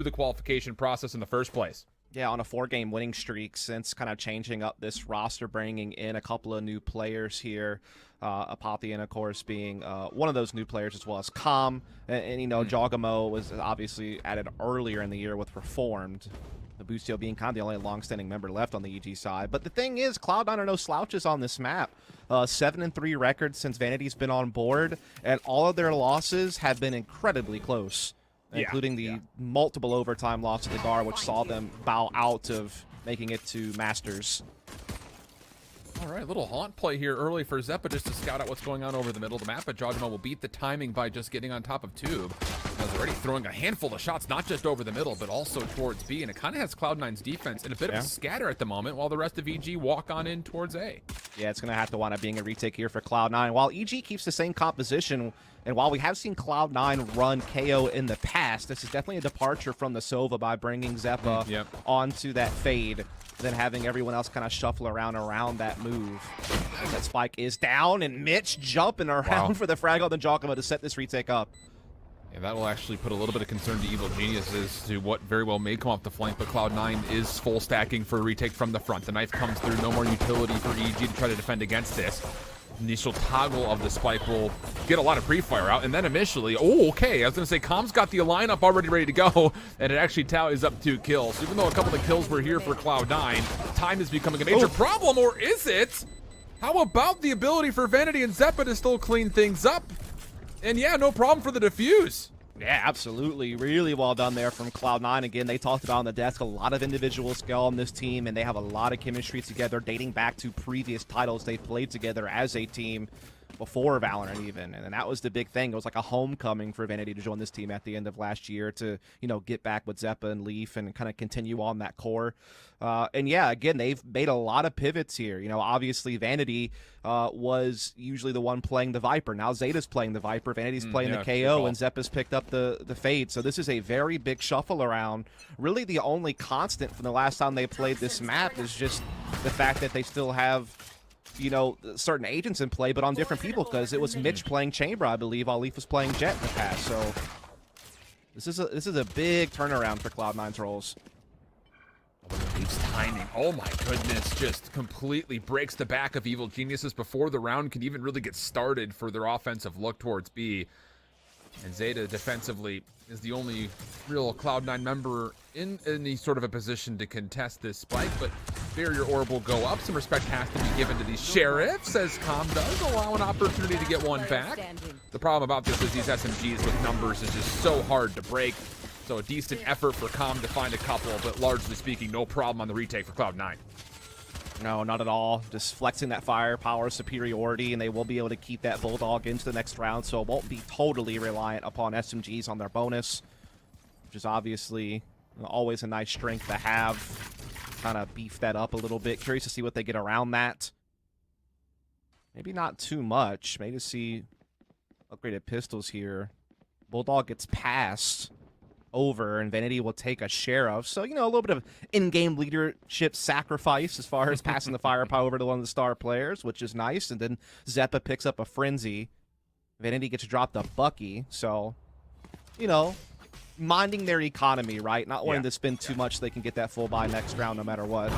the qualification process in the first place. Yeah, on a 4-game winning streak since kind of changing up this roster, bringing in a couple of new players here. Apotheon, of course, being one of those new players, as well as Calm. And you know, Jogamo was obviously added earlier in the year with Reformed. The Bustio being kind of the only long-standing member left on the EG side. But the thing is, Cloud9 are no slouches on this map. 7-3 record since Vanity's been on board, and all of their losses have been incredibly close. Including the multiple overtime loss to the Gar, which saw them bow out of making it to Masters. All right, little haunt play here early for Zeppa just to scout out what's going on over the middle of the map, but Jogamo will beat the timing by just getting on top of Tube. He's already throwing a handful of shots, not just over the middle, but also towards B, and it kind of has Cloud9's defense in a bit of a scatter at the moment, while the rest of EG walk on in towards A. Yeah, it's going to have to wind up being a retake here for Cloud9. While EG keeps the same composition, and while we have seen Cloud9 run KO in the past, this is definitely a departure from the Sova by bringing Zeppa onto that fade, then having everyone else kind of shuffle around that move. That spike is down, and Mitch jumping around for the frag on the Jogamo to set this retake up. And that will actually put a little bit of concern to Evil Geniuses to what very well may come off the flank, but Cloud9 is full stacking for a retake from the front. The knife comes through, no more utility for EG to try to defend against this. Initial toggle of the spike will get a lot of pre-fire out, and then initially, I was gonna say Calm's got the lineup already ready to go, and it actually tallies up 2 kills. So even though a couple of kills were here for Cloud9, time is becoming a major problem, or is it? How about the ability for Vanity and Zeppa to still clean things up? And yeah, no problem for the defuse. Yeah, absolutely. Really well done there from Cloud9. Again, they talked about on the desk a lot of individual skill on this team, and they have a lot of chemistry together dating back to previous titles they played together as a team before Valorant even. And that was the big thing. It was like a homecoming for Vanity to join this team at the end of last year to, you know, get back with Zeppa and Leaf and kind of continue on that core. And yeah, again, they've made a lot of pivots here. You know, obviously Vanity was usually the one playing the Viper. Now Zeta's playing the Viper, Vanity's playing the KO, and Zeppa's picked up the Fade. So this is a very big shuffle around. Really the only constant from the last time they played this map is just the fact that they still have, you know, certain agents in play, but on different people, because it was Mitch playing Chamber, I believe, while Leaf was playing Jet in the past. So this is a big turnaround for Cloud9's roles. Leaf's timing, oh my goodness, just completely breaks the back of Evil Geniuses before the round can even really get started for their offensive look towards B. And Zeta defensively is the only real Cloud9 member in any sort of a position to contest this spike, but Barrier Orb will go up. Some respect has to be given to these Sheriffs, as Calm does allow an opportunity to get one back. The problem about this is these SMGs with numbers is just so hard to break. So a decent effort for Calm to find a couple, but largely speaking, no problem on the retake for Cloud9. No, not at all. Just flexing that firepower superiority, and they will be able to keep that Bulldog into the next round, so it won't be totally reliant upon SMGs on their bonus, which is obviously always a nice strength to have. Kind of beef that up a little bit. Curious to see what they get around that. Maybe not too much. Maybe see upgraded pistols here. Bulldog gets passed over, and Vanity will take a Sheriff. So, you know, a little bit of in-game leadership sacrifice as far as passing the firepower over to one of the star players, which is nice. And then Zeppa picks up a Frenzy. Vanity gets dropped a Bucky. So, you know, minding their economy, right? Not wanting to spend too much so they can get that full buy next round no matter what.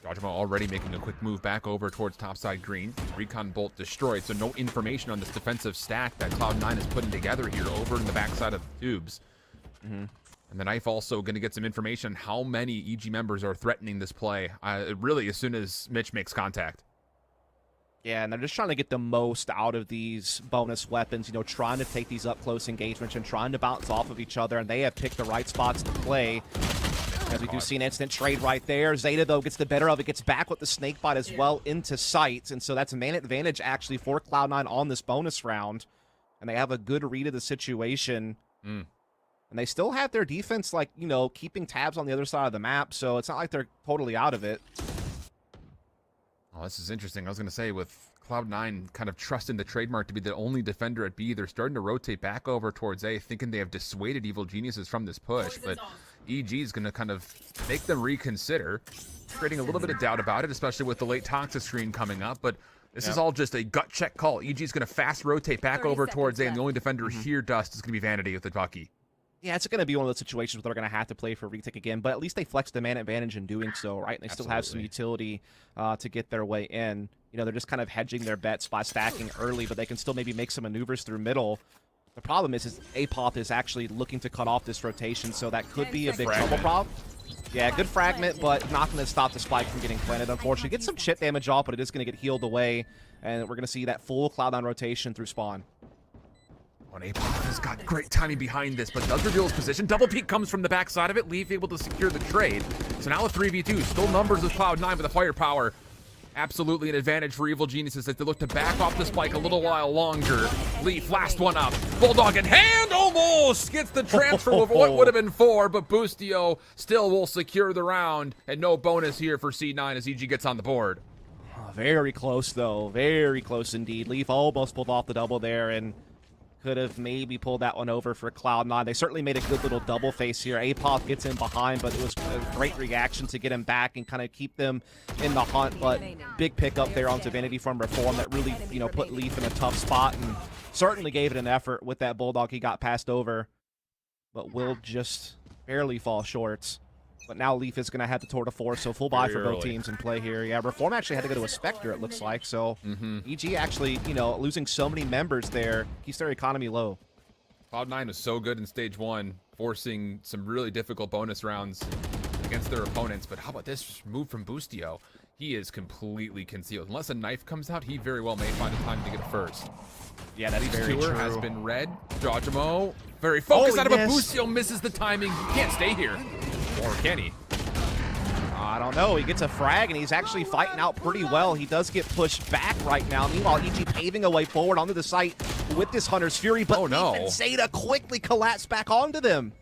Jogamo already making a quick move back over towards topside green. Recon bolt destroyed, so no information on this defensive stack that Cloud9 is putting together here over in the backside of the tubes. And the knife also going to get some information how many EG members are threatening this play, really as soon as Mitch makes contact. Yeah, and they're just trying to get the most out of these bonus weapons, you know, trying to take these up-close engagements and trying to bounce off of each other, and they have picked the right spots to play. As we do see an instant trade right there. Zeta, though, gets the better of it, gets back with the snakebite as well into sight, and so that's a man advantage, actually, for Cloud9 on this bonus round, and they have a good read of the situation. And they still have their defense, like, you know, keeping tabs on the other side of the map, so it's not like they're totally out of it. Oh, this is interesting. I was going to say, with Cloud9 kind of trusting the trademark to be the only defender at B, they're starting to rotate back over towards A, thinking they have dissuaded Evil Geniuses from this push, but EG is going to kind of make them reconsider, creating a little bit of doubt about it, especially with the late Toxic screen coming up, but this is all just a gut check call. EG is going to fast rotate back over towards A, and the only defender here, Dust, is going to be Vanity with the Bucky. Yeah, it's going to be one of those situations where they're going to have to play for retake again, but at least they flex the man advantage in doing so, right? And they still have some utility to get their way in. You know, they're just kind of hedging their bets by stacking early, but they can still maybe make some maneuvers through middle. The problem is Apoth is actually looking to cut off this rotation, so that could be a big trouble problem. Yeah, good fragment, but not going to stop the spike from getting planted, unfortunately. Get some chip damage off, but it is going to get healed away, and we're going to see that full Cloud9 rotation through spawn. Apoth has got great timing behind this, but does reveal his position. Double peek comes from the backside of it. Leaf able to secure the trade. So now a 3v2. Still numbers with Cloud9 with the firepower. Absolutely an advantage for Evil Geniuses as they look to back off the spike a little while longer. Leaf, last one up. Bulldog in hand, almost gets the transfer of what would have been 4, but Boostio still will secure the round, and no bonus here for C9 as EG gets on the board. Very close, though. Very close indeed. Leaf almost pulled off the double there, and could have maybe pulled that one over for Cloud9. They certainly made a good little double face here. Apoth gets in behind, but it was a great reaction to get him back and kind of keep them in the hunt. But big pickup there onto Vanity from Reform that really, you know, put Leaf in a tough spot and certainly gave it an effort with that Bulldog. He got passed over, but will just barely fall short. But now Leaf is going to have the tour de force, so full buy for both teams in play here. Yeah, Reform actually had to go to a Spectre, it looks like. So EG actually, you know, losing so many members there keeps their economy low. Cloud9 was so good in stage 1, forcing some really difficult bonus rounds against their opponents. But how about this move from Boostio? He is completely concealed. Unless a knife comes out, he very well may find the time to get it first. Yeah, that's very true. Has been read. Jojimo, very focused out of a Boostio, misses the timing. He can't stay here. Or can he? I don't know. He gets a frag, and he's actually fighting out pretty well. He does get pushed back right now. Meanwhile, EG paving a way forward onto the site with this Hunter's Fury, but even Zeta quickly collapse back onto them.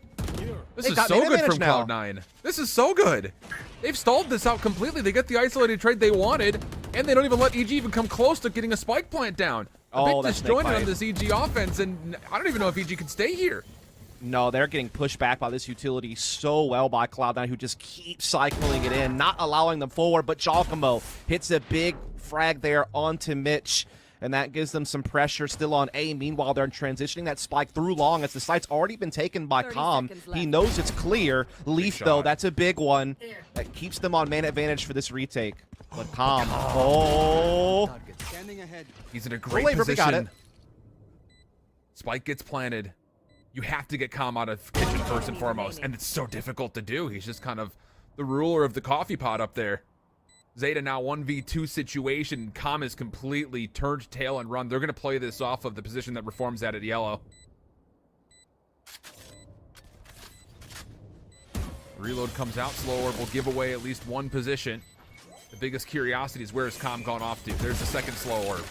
This is so good from Cloud9. This is so good. They've stalled this out completely. They get the isolated trade they wanted, and they don't even let EG even come close to getting a spike plant down. A bit disjointed on this EG offense, and I don't even know if EG can stay here. No, they're getting pushed back by this utility so well by Cloud9, who just keeps cycling it in, not allowing them forward. But Giacomo hits a big frag there onto Mitch, and that gives them some pressure still on A. Meanwhile, they're transitioning that spike through long as the site's already been taken by Com. He knows it's clear. Leaf, though, that's a big one. That keeps them on man advantage for this retake. But Com, he's in a great position. Got it. Spike gets planted. You have to get Com out of kitchen first and foremost, and it's so difficult to do. He's just kind of the ruler of the coffee pot up there. Zeta now 1v2 situation. Com is completely turned tail and run. They're going to play this off of the position that Reform's at yellow. Reload comes out slower. Will give away at least one position. The biggest curiosity is where is Com gone off to? There's the second slow orb.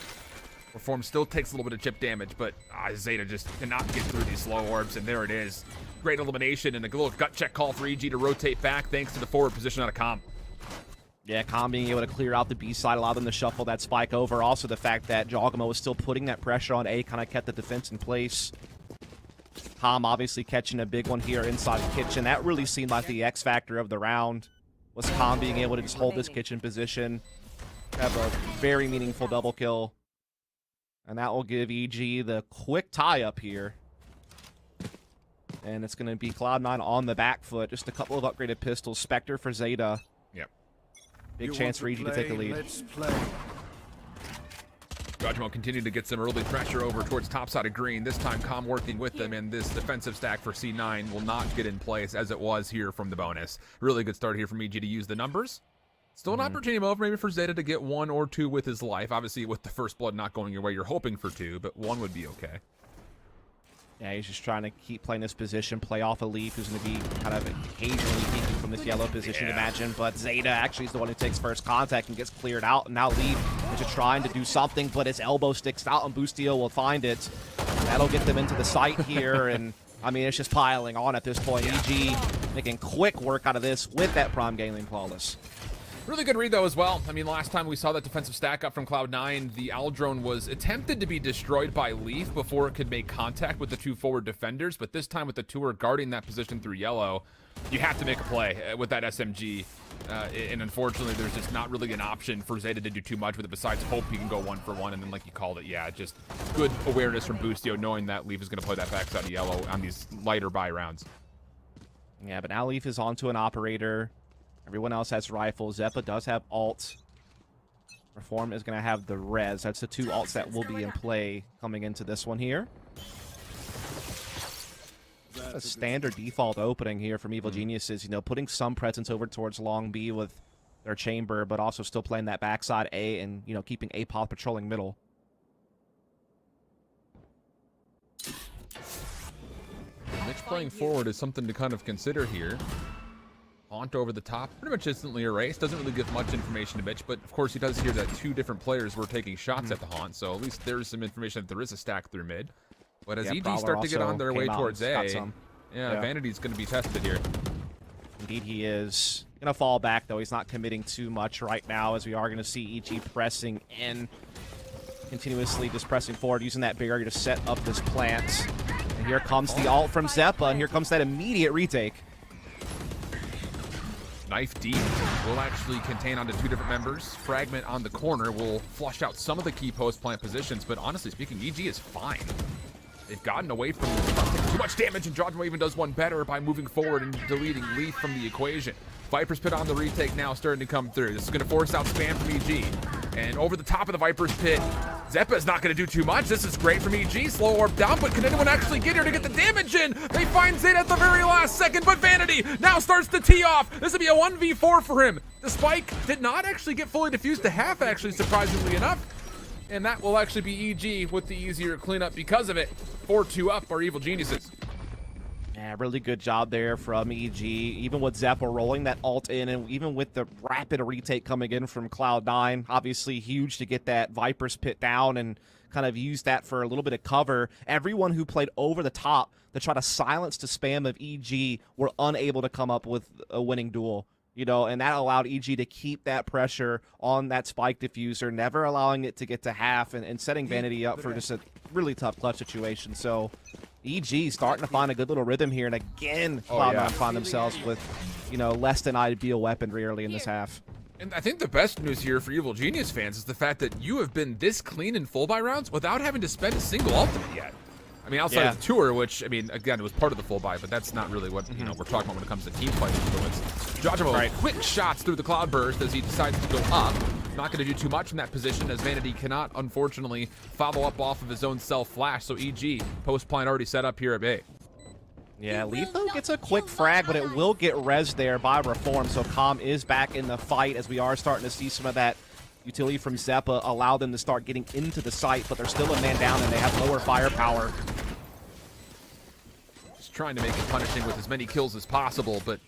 Reform still takes a little bit of chip damage, but Zeta just cannot get through these slow orbs, and there it is. Great elimination and a little gut check call for EG to rotate back thanks to the forward position out of Com. Yeah, Com being able to clear out the B side, allow them to shuffle that spike over. Also the fact that Giacomo was still putting that pressure on A kind of kept the defense in place. Com obviously catching a big one here inside the kitchen. That really seemed like the X factor of the round, was Com being able to just hold this kitchen position, have a very meaningful double kill. And that will give EG the quick tie up here. And it's going to be Cloud9 on the back foot. Just a couple of upgraded pistols. Spectre for Zeta. Yep. Big chance for EG to take the lead. Jojimo continued to get some early pressure over towards top side of green. This time Com working with them, and this defensive stack for C9 will not get in place as it was here from the bonus. Really good start here from EG to use the numbers. Still an opportunity move maybe for Zeta to get 1 or 2 with his life. Obviously, with the first blood not going your way, you're hoping for 2, but 1 would be okay. Yeah, he's just trying to keep playing this position, play off a Leaf, who's going to be kind of occasionally peeking from this yellow position, imagine. But Zeta actually is the one who takes first contact and gets cleared out. And now Leaf is just trying to do something, but his elbow sticks out, and Boostio will find it. That'll get them into the site here, and I mean, it's just piling on at this point. EG making quick work out of this with that Prime Gangling Flawless. Really good read, though, as well. I mean, last time we saw that defensive stack up from Cloud9, the Owl Drone was attempted to be destroyed by Leaf before it could make contact with the 2 forward defenders, but this time with the 2 guarding that position through yellow, you have to make a play with that SMG. And unfortunately, there's just not really an option for Zeta to do too much with it besides hope he can go 1 for 1. And then, like you called it, yeah, just good awareness from Boostio, knowing that Leaf is going to play that backside of yellow on these lighter buy rounds. Yeah, but now Leaf is onto an operator. Everyone else has rifles. Zeppa does have ult. Reform is going to have the res. That's the 2 ults that will be in play coming into this one here. A standard default opening here from Evil Geniuses, you know, putting some presence over towards long B with their chamber, but also still playing that backside A and, you know, keeping A-Pod patrolling middle. Mitch playing forward is something to kind of consider here. Haunt over the top, pretty much instantly erased. Doesn't really give much information to Mitch, but of course he does hear that 2 different players were taking shots at the Haunt, so at least there's some information that there is a stack through mid. But as EG start to get on their way towards A, yeah, Vanity's going to be tested here. Indeed he is. Going to fall back, though. He's not committing too much right now, as we are going to see EG pressing in. Continuously just pressing forward, using that barrier to set up this plant. And here comes the ult from Zeppa, and here comes that immediate retake. Knife deep will actually contain onto 2 different members. Fragment on the corner will flush out some of the key post plant positions, but honestly speaking, EG is fine. They've gotten away from too much damage, and Jodmo even does one better by moving forward and deleting Leaf from the equation. Viper's Pit on the retake now starting to come through. This is going to force out spam from EG. And over the top of the Viper's Pit, Zeppa is not going to do too much. This is great from EG. Slow orb down, but can anyone actually get here to get the damage in? They find Zeta at the very last second, but Vanity now starts to tee off. This will be a 1v4 for him. The spike did not actually get fully diffused to half, actually, surprisingly enough. And that will actually be EG with the easier cleanup because of it. 4-2 up are Evil Geniuses. Yeah, really good job there from EG. Even with Zeppa rolling that ult in, and even with the rapid retake coming in from Cloud9, obviously huge to get that Viper's Pit down and kind of use that for a little bit of cover. Everyone who played over the top to try to silence the spam of EG were unable to come up with a winning duel. You know, and that allowed EG to keep that pressure on that spike diffuser, never allowing it to get to half, and setting Vanity up for just a really tough clutch situation. So EG starting to find a good little rhythm here, and again, Cloud9 find themselves with, you know, less than ideal weaponry early in this half. And I think the best news here for Evil Genius fans is the fact that you have been this clean in full buy rounds without having to spend a single ultimate yet. I mean, outside of the tour, which, I mean, again, it was part of the full buy, but that's not really what, you know, we're talking about when it comes to team fight influence. Jojimo, quick shots through the cloud burst as he decides to go up. Not going to do too much from that position, as Vanity cannot, unfortunately, follow up off of his own self-flash. So EG, post-plant already set up here at Bay. Yeah, Letho gets a quick frag, but it will get res there by Reform, so Calm is back in the fight, as we are starting to see some of that utility from Zeppa allow them to start getting into the site, but they're still a man down and they have lower firepower. Just trying to make it punishing with as many kills as possible, but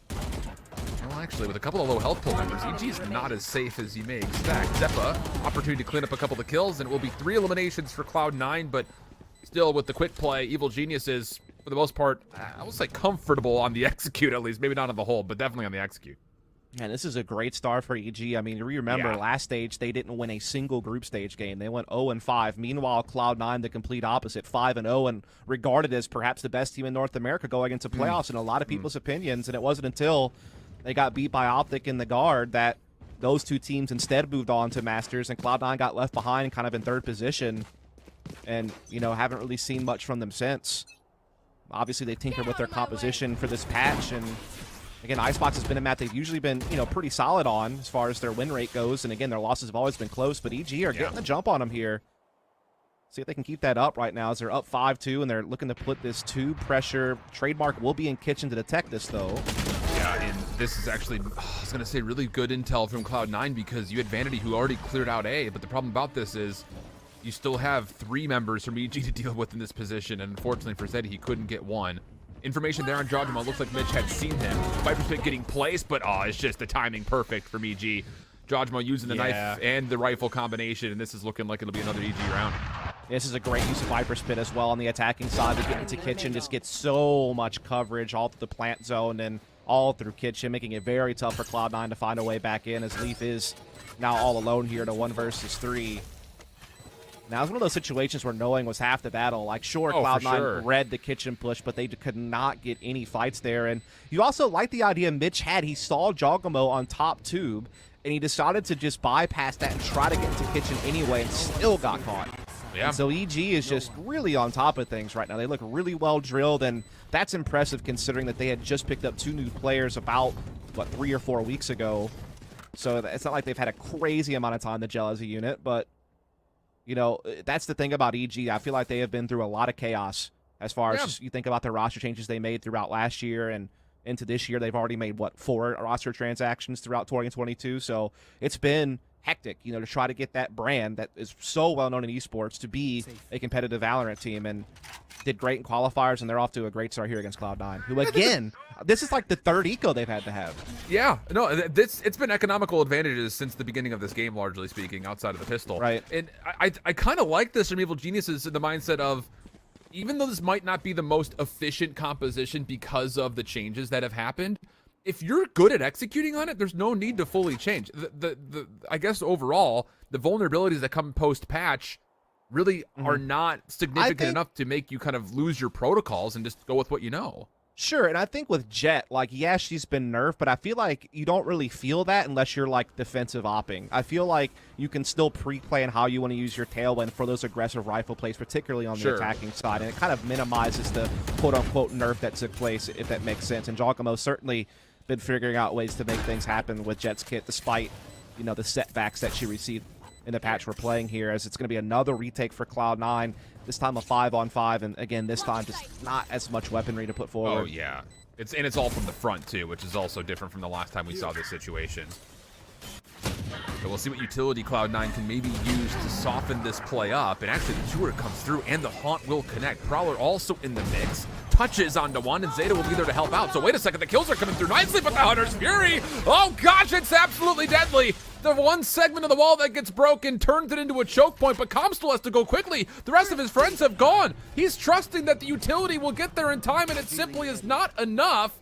well, actually, with a couple of low health pool members, EG is not as safe as you may expect. Zeppa, opportunity to clean up a couple of kills, and it will be 3 eliminations for Cloud9, but still with the quick play, Evil Geniuses, for the most part, I will say comfortable on the execute at least. Maybe not on the hold, but definitely on the execute. And this is a great start for EG. I mean, you remember last stage, they didn't win a single group stage game. They went 0-5. Meanwhile, Cloud9, the complete opposite, 5-0, and regarded as perhaps the best team in North America going into playoffs in a lot of people's opinions. And it wasn't until they got beat by Optic in the Guard that those 2 teams instead moved on to Masters, and Cloud9 got left behind kind of in 3rd position. And, you know, haven't really seen much from them since. Obviously, they tinkered with their composition for this patch, and again, IceBox has been a map they've usually been, you know, pretty solid on as far as their win rate goes. And again, their losses have always been close, but EG are getting the jump on them here. See if they can keep that up right now as they're up 5-2, and they're looking to put this 2 pressure. Trademark will be in kitchen to detect this, though. Yeah, and this is actually, I was going to say, really good intel from Cloud9 because you had Vanity who already cleared out A, but the problem about this is you still have 3 members from EG to deal with in this position, and unfortunately for Zeddy, he couldn't get 1. Information there on Jojimo. Looks like Mitch had seen him. Viper's Pit getting placed, but it's just the timing perfect from EG. Jojimo using the knife and the rifle combination, and this is looking like it'll be another EG round. This is a great use of Viper's Pit as well on the attacking side. They get into kitchen, just get so much coverage all through the plant zone, and all through Kitchen, making it very tough for Cloud9 to find a way back in, as Leaf is now all alone here to 1 versus 3. Now, it's one of those situations where knowing was half the battle. Like, sure, Cloud9 read the Kitchen push, but they could not get any fights there. And you also like the idea Mitch had. He saw Jogamo on top tube, and he decided to just bypass that and try to get into Kitchen anyway, and still got caught. Yeah. And so EG is just really on top of things right now. They look really well drilled, and that's impressive considering that they had just picked up 2 new players about, what, 3 or 4 weeks ago. So it's not like they've had a crazy amount of time to gel as a unit, but, you know, that's the thing about EG. I feel like they have been through a lot of chaos as far as you think about the roster changes they made throughout last year and into this year. They've already made, what, 4 roster transactions throughout 2022. So it's been hectic, you know, to try to get that brand that is so well known in esports to be a competitive Valorant team, and did great in qualifiers, and they're off to a great start here against Cloud9, who again, this is like the 3rd eco they've had to have. Yeah, no, it's been economical advantages since the beginning of this game, largely speaking, outside of the pistol. Right. And I kind of like this from Evil Geniuses in the mindset of, even though this might not be the most efficient composition because of the changes that have happened, if you're good at executing on it, there's no need to fully change. I guess overall, the vulnerabilities that come post-patch really are not significant enough to make you kind of lose your protocols and just go with what you know. Sure, and I think with Jett, like, yeah, she's been nerfed, but I feel like you don't really feel that unless you're, like, defensive opping. I feel like you can still pre-plan how you want to use your tailwind for those aggressive rifle plays, particularly on the attacking side, and it kind of minimizes the quote-unquote nerf that took place, if that makes sense. And Giacomo certainly been figuring out ways to make things happen with Jett's kit, despite, you know, the setbacks that she received in the patch we're playing here, as it's going to be another retake for Cloud9, this time a 5-on-5, and again, this time just not as much weaponry to put forward. Oh, yeah. It's all from the front, too, which is also different from the last time we saw this situation. So we'll see what utility Cloud9 can maybe use to soften this play up. And actually, the Tour comes through, and the Haunt will connect. Prowler also in the mix. Touches onto one, and Zeta will be there to help out. So wait a second, the kills are coming through nicely, but the Hunter's Fury, oh gosh, it's absolutely deadly. The one segment of the wall that gets broken turns it into a choke point, but Calm still has to go quickly. The rest of his friends have gone. He's trusting that the utility will get there in time, and it simply is not enough.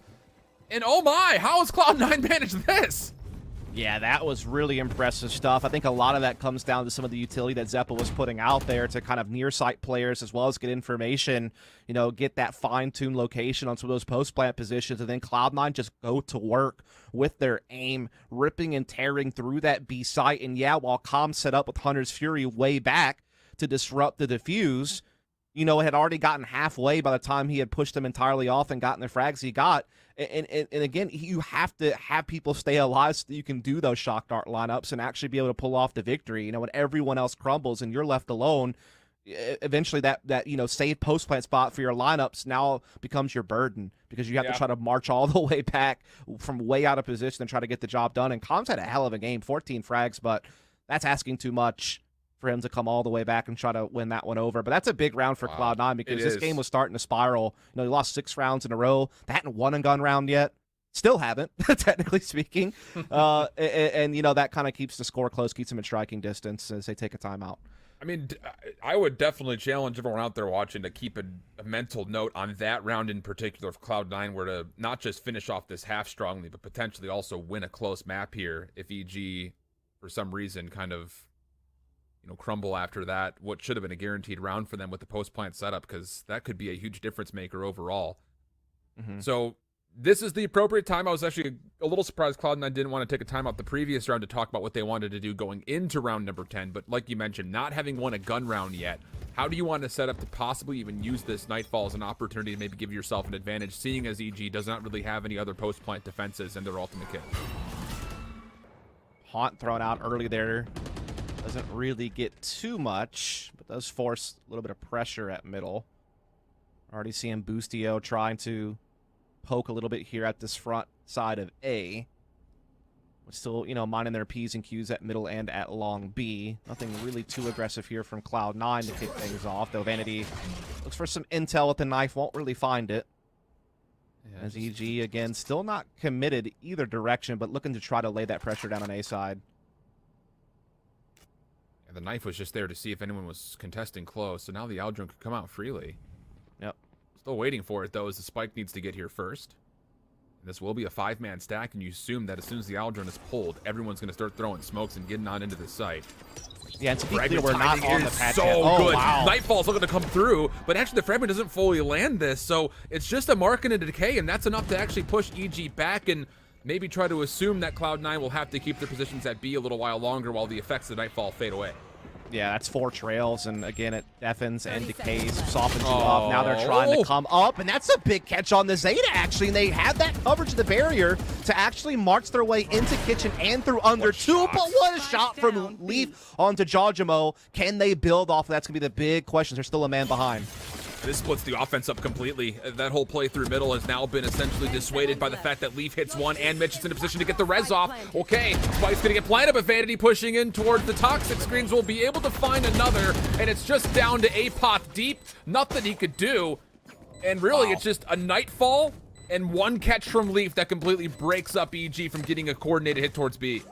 And oh my, how has Cloud9 managed this? Yeah, that was really impressive stuff. I think a lot of that comes down to some of the utility that Zeppa was putting out there to kind of near-sight players, as well as get information, you know, get that fine-tuned location on some of those post-plant positions, and then Cloud9 just go to work with their aim, ripping and tearing through that B site. And yeah, while Calm set up with Hunter's Fury way back to disrupt the defuse, you know, it had already gotten halfway by the time he had pushed them entirely off and gotten the frags he got. And again, you have to have people stay alive so that you can do those shock dart lineups and actually be able to pull off the victory. You know, when everyone else crumbles and you're left alone, eventually that you know, safe post plant spot for your lineups now becomes your burden, because you have to try to march all the way back from way out of position and try to get the job done. And Calm's had a hell of a game, 14 frags, but that's asking too much for him to come all the way back and try to win that one over. But that's a big round for Cloud9, because this game was starting to spiral. You know, they lost 6 rounds in a row. They hadn't won a gun round yet. Still haven't, technically speaking. And, you know, that kind of keeps the score close, keeps them in striking distance as they take a timeout. I mean, I would definitely challenge everyone out there watching to keep a mental note on that round in particular if Cloud9 were to not just finish off this half strongly, but potentially also win a close map here if EG, for some reason, kind of, you know, crumble after that, what should have been a guaranteed round for them with the post-plant setup, because that could be a huge difference maker overall. So this is the appropriate time. I was actually a little surprised Cloud9 didn't want to take a timeout the previous round to talk about what they wanted to do going into round number 10. But like you mentioned, not having won a gun round yet, how do you want to set up to possibly even use this Nightfall as an opportunity to maybe give yourself an advantage, seeing as EG does not really have any other post-plant defenses in their ultimate kit? Haunt thrown out early there. Doesn't really get too much, but does force a little bit of pressure at middle. Already seeing Boostio trying to poke a little bit here at this front side of A. But still, you know, minding their P's and Q's at middle and at long B. Nothing really too aggressive here from Cloud9 to kick things off, though Vanity looks for some intel with the knife, won't really find it. Yeah, as EG, again, still not committed either direction, but looking to try to lay that pressure down on A side. The knife was just there to see if anyone was contesting close, so now the Aldrin could come out freely. Yep. Still waiting for it, though, as the spike needs to get here first. This will be a 5-man stack, and you assume that as soon as the Aldrin is pulled, everyone's going to start throwing smokes and getting on into the site. Yeah, and to be Fragment clear, we're not timing on the is patch so yet. Oh, good. wow. Nightfall's looking to come through, but actually the fragment doesn't fully land this, so it's just a mark and a decay, and that's enough to actually push EG back and maybe try to assume that Cloud9 will have to keep their positions at B a little while longer while the effects of Nightfall fade away. Yeah, that's 4 trails, and again, it deafens and decays, softens you up. Now they're trying to come up, and that's a big catch on the Zeta, actually, and they had that coverage of the barrier to actually march their way into Kitchen and through under 2, but what a shot from Leaf onto Jajamo. Can they build off of that? That's going to be the big question. There's still a man behind. This splits the offense up completely. That whole play through middle has now been essentially dissuaded by the fact that Leaf hits one and Mitch is in a position to get the res off. Okay, Spike's gonna get planted, but Vanity pushing in towards the toxic screens will be able to find another, and it's just down to Apoth deep. Nothing he could do. And really, it's just a Nightfall and one catch from Leaf that completely breaks up EG from getting a coordinated hit towards B.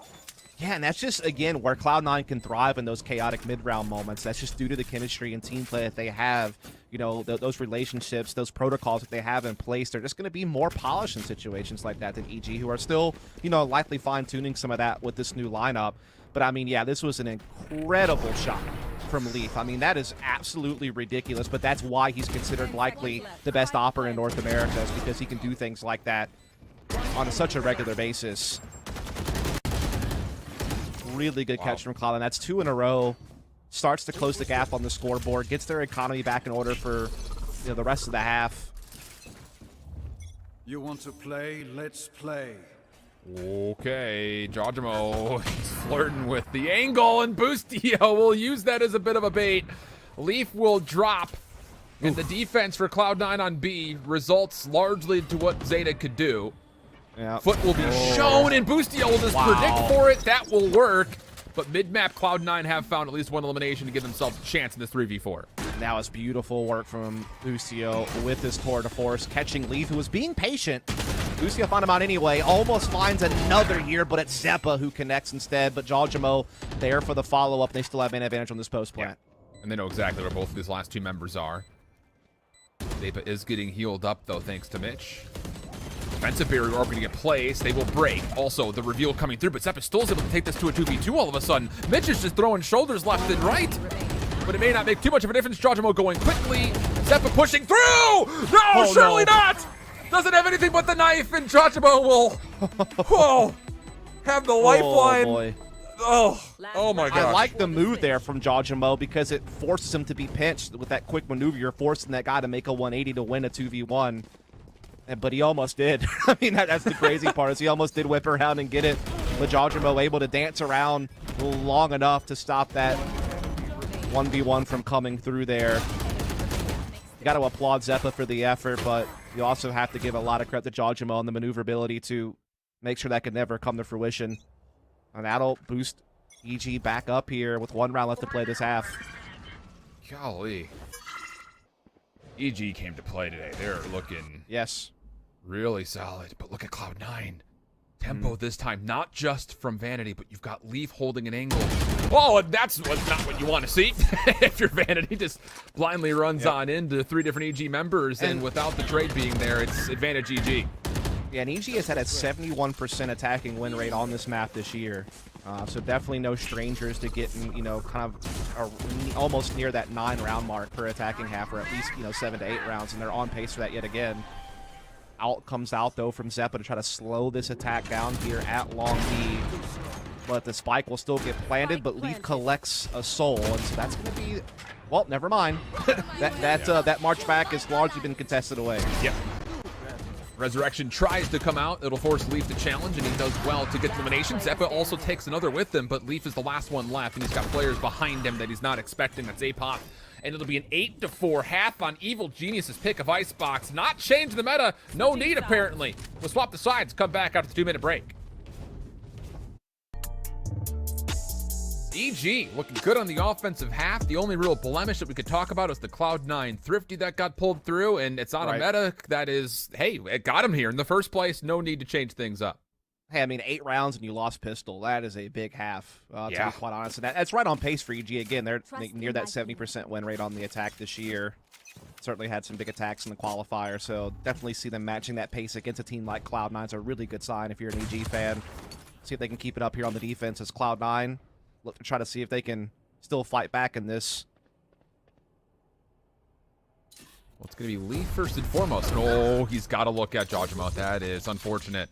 Yeah, and that's just, again, where Cloud9 can thrive in those chaotic mid-round moments. That's just due to the chemistry and team play that they have. You know, those relationships, those protocols that they have in place. They're just going to be more polished in situations like that than EG, who are still, you know, likely fine-tuning some of that with this new lineup. But, I mean, yeah, this was an incredible shot from Leaf. I mean, that is absolutely ridiculous, but that's why he's considered likely the best operator in North America, is because he can do things like that on such a regular basis. Really good catch from Cloud9. That's 2 in a row. Starts to close the gap on the scoreboard. Gets their economy back in order for, you know, the rest of the half. You want to play? Let's play. Okay, Jajamo, he's flirting with the angle, and Boostio will use that as a bit of a bait. Leaf will drop, and the defense for Cloud9 on B results largely to what Zeta could do. Yeah. Foot will be shown, and Boostio will just predict for it. That will work. But mid-map, Cloud9 have found at least one elimination to give themselves a chance in this 3v4. Now it's beautiful work from Boostio with his tour de force, catching Leaf, who was being patient. Boostio found him out anyway, almost finds another here, but it's Zeppa who connects instead. But Jajamo there for the follow-up. They still have an advantage on this post plant. Yeah. And they know exactly where both of these last 2 members are. Zeppa is getting healed up, though, thanks to Mitch. Defensive barrier orb going to get placed. They will break. Also, the reveal coming through, but Zeppa still is able to take this to a 2v2 all of a sudden. Mitch is just throwing shoulders left and right, but it may not make too much of a difference. Jajamo going quickly. Zeppa pushing through! No, surely not! Doesn't have anything but the knife, and Jajamo will have the lifeline. Oh, boy. Oh my god. I like the move there from Jajamo because it forces him to be pinched with that quick maneuver. You're forcing that guy to make a 180 to win a 2v1. But he almost did. I mean, that's the crazy part, is he almost did whip around and get it. But Jajamo able to dance around long enough to stop that 1v1 from coming through there. You got to applaud Zeppa for the effort, but you also have to give a lot of credit to Jajamo on the maneuverability to make sure that could never come to fruition. And that'll boost EG back up here with 1 round left to play this half. Golly. EG came to play today. They're looking really solid. But look at Cloud9. Tempo this time, not just from Vanity, but you've got Leaf holding an angle. Oh, and that's not what you want to see. If your Vanity just blindly runs on into 3 different EG members, and without the trade being there, it's advantage EG. Yeah, and EG has had a 71% attacking win rate on this map this year. So definitely no strangers to getting, you know, kind of almost near that 9-round mark per attacking half, or at least, you know, 7 to 8 rounds, and they're on pace for that yet again. Out comes out, though, from Zeppa to try to slow this attack down here at Long B. But the spike will still get planted, but Leaf collects a soul, and so that's going to be, well, never mind. that march back has largely been contested away. Yep. Resurrection tries to come out. It'll force Leaf to challenge, and he does well to get elimination. Zeppa also takes another with him, but Leaf is the last one left, and he's got players behind him that he's not expecting. That's Apoth. And it'll be an 8-4 half on Evil Genius's pick of IceBox. Not change the meta. No need, apparently. We'll swap the sides. Come back after the 2-minute break. EG looking good on the offensive half. The only real blemish that we could talk about is the Cloud9 Thrifty that got pulled through, and it's on a meta that is, hey, it got him here in the first place. No need to change things up. Hey, I mean, 8 rounds and you lost pistol. That is a big half, to Yeah. be quite honest. And that's right on pace for EG. Again, they're near that 70% win rate on the attack this year. Certainly had some big attacks in the qualifier, so definitely see them matching that pace against a team like Cloud9 is a really good sign if you're an EG fan. See if they can keep it up here on the defense as Cloud9 look to try to see if they can still fight back in this. Well, it's going to be Lee first and foremost. Oh, he's got to look at Jawjamo. That is unfortunate.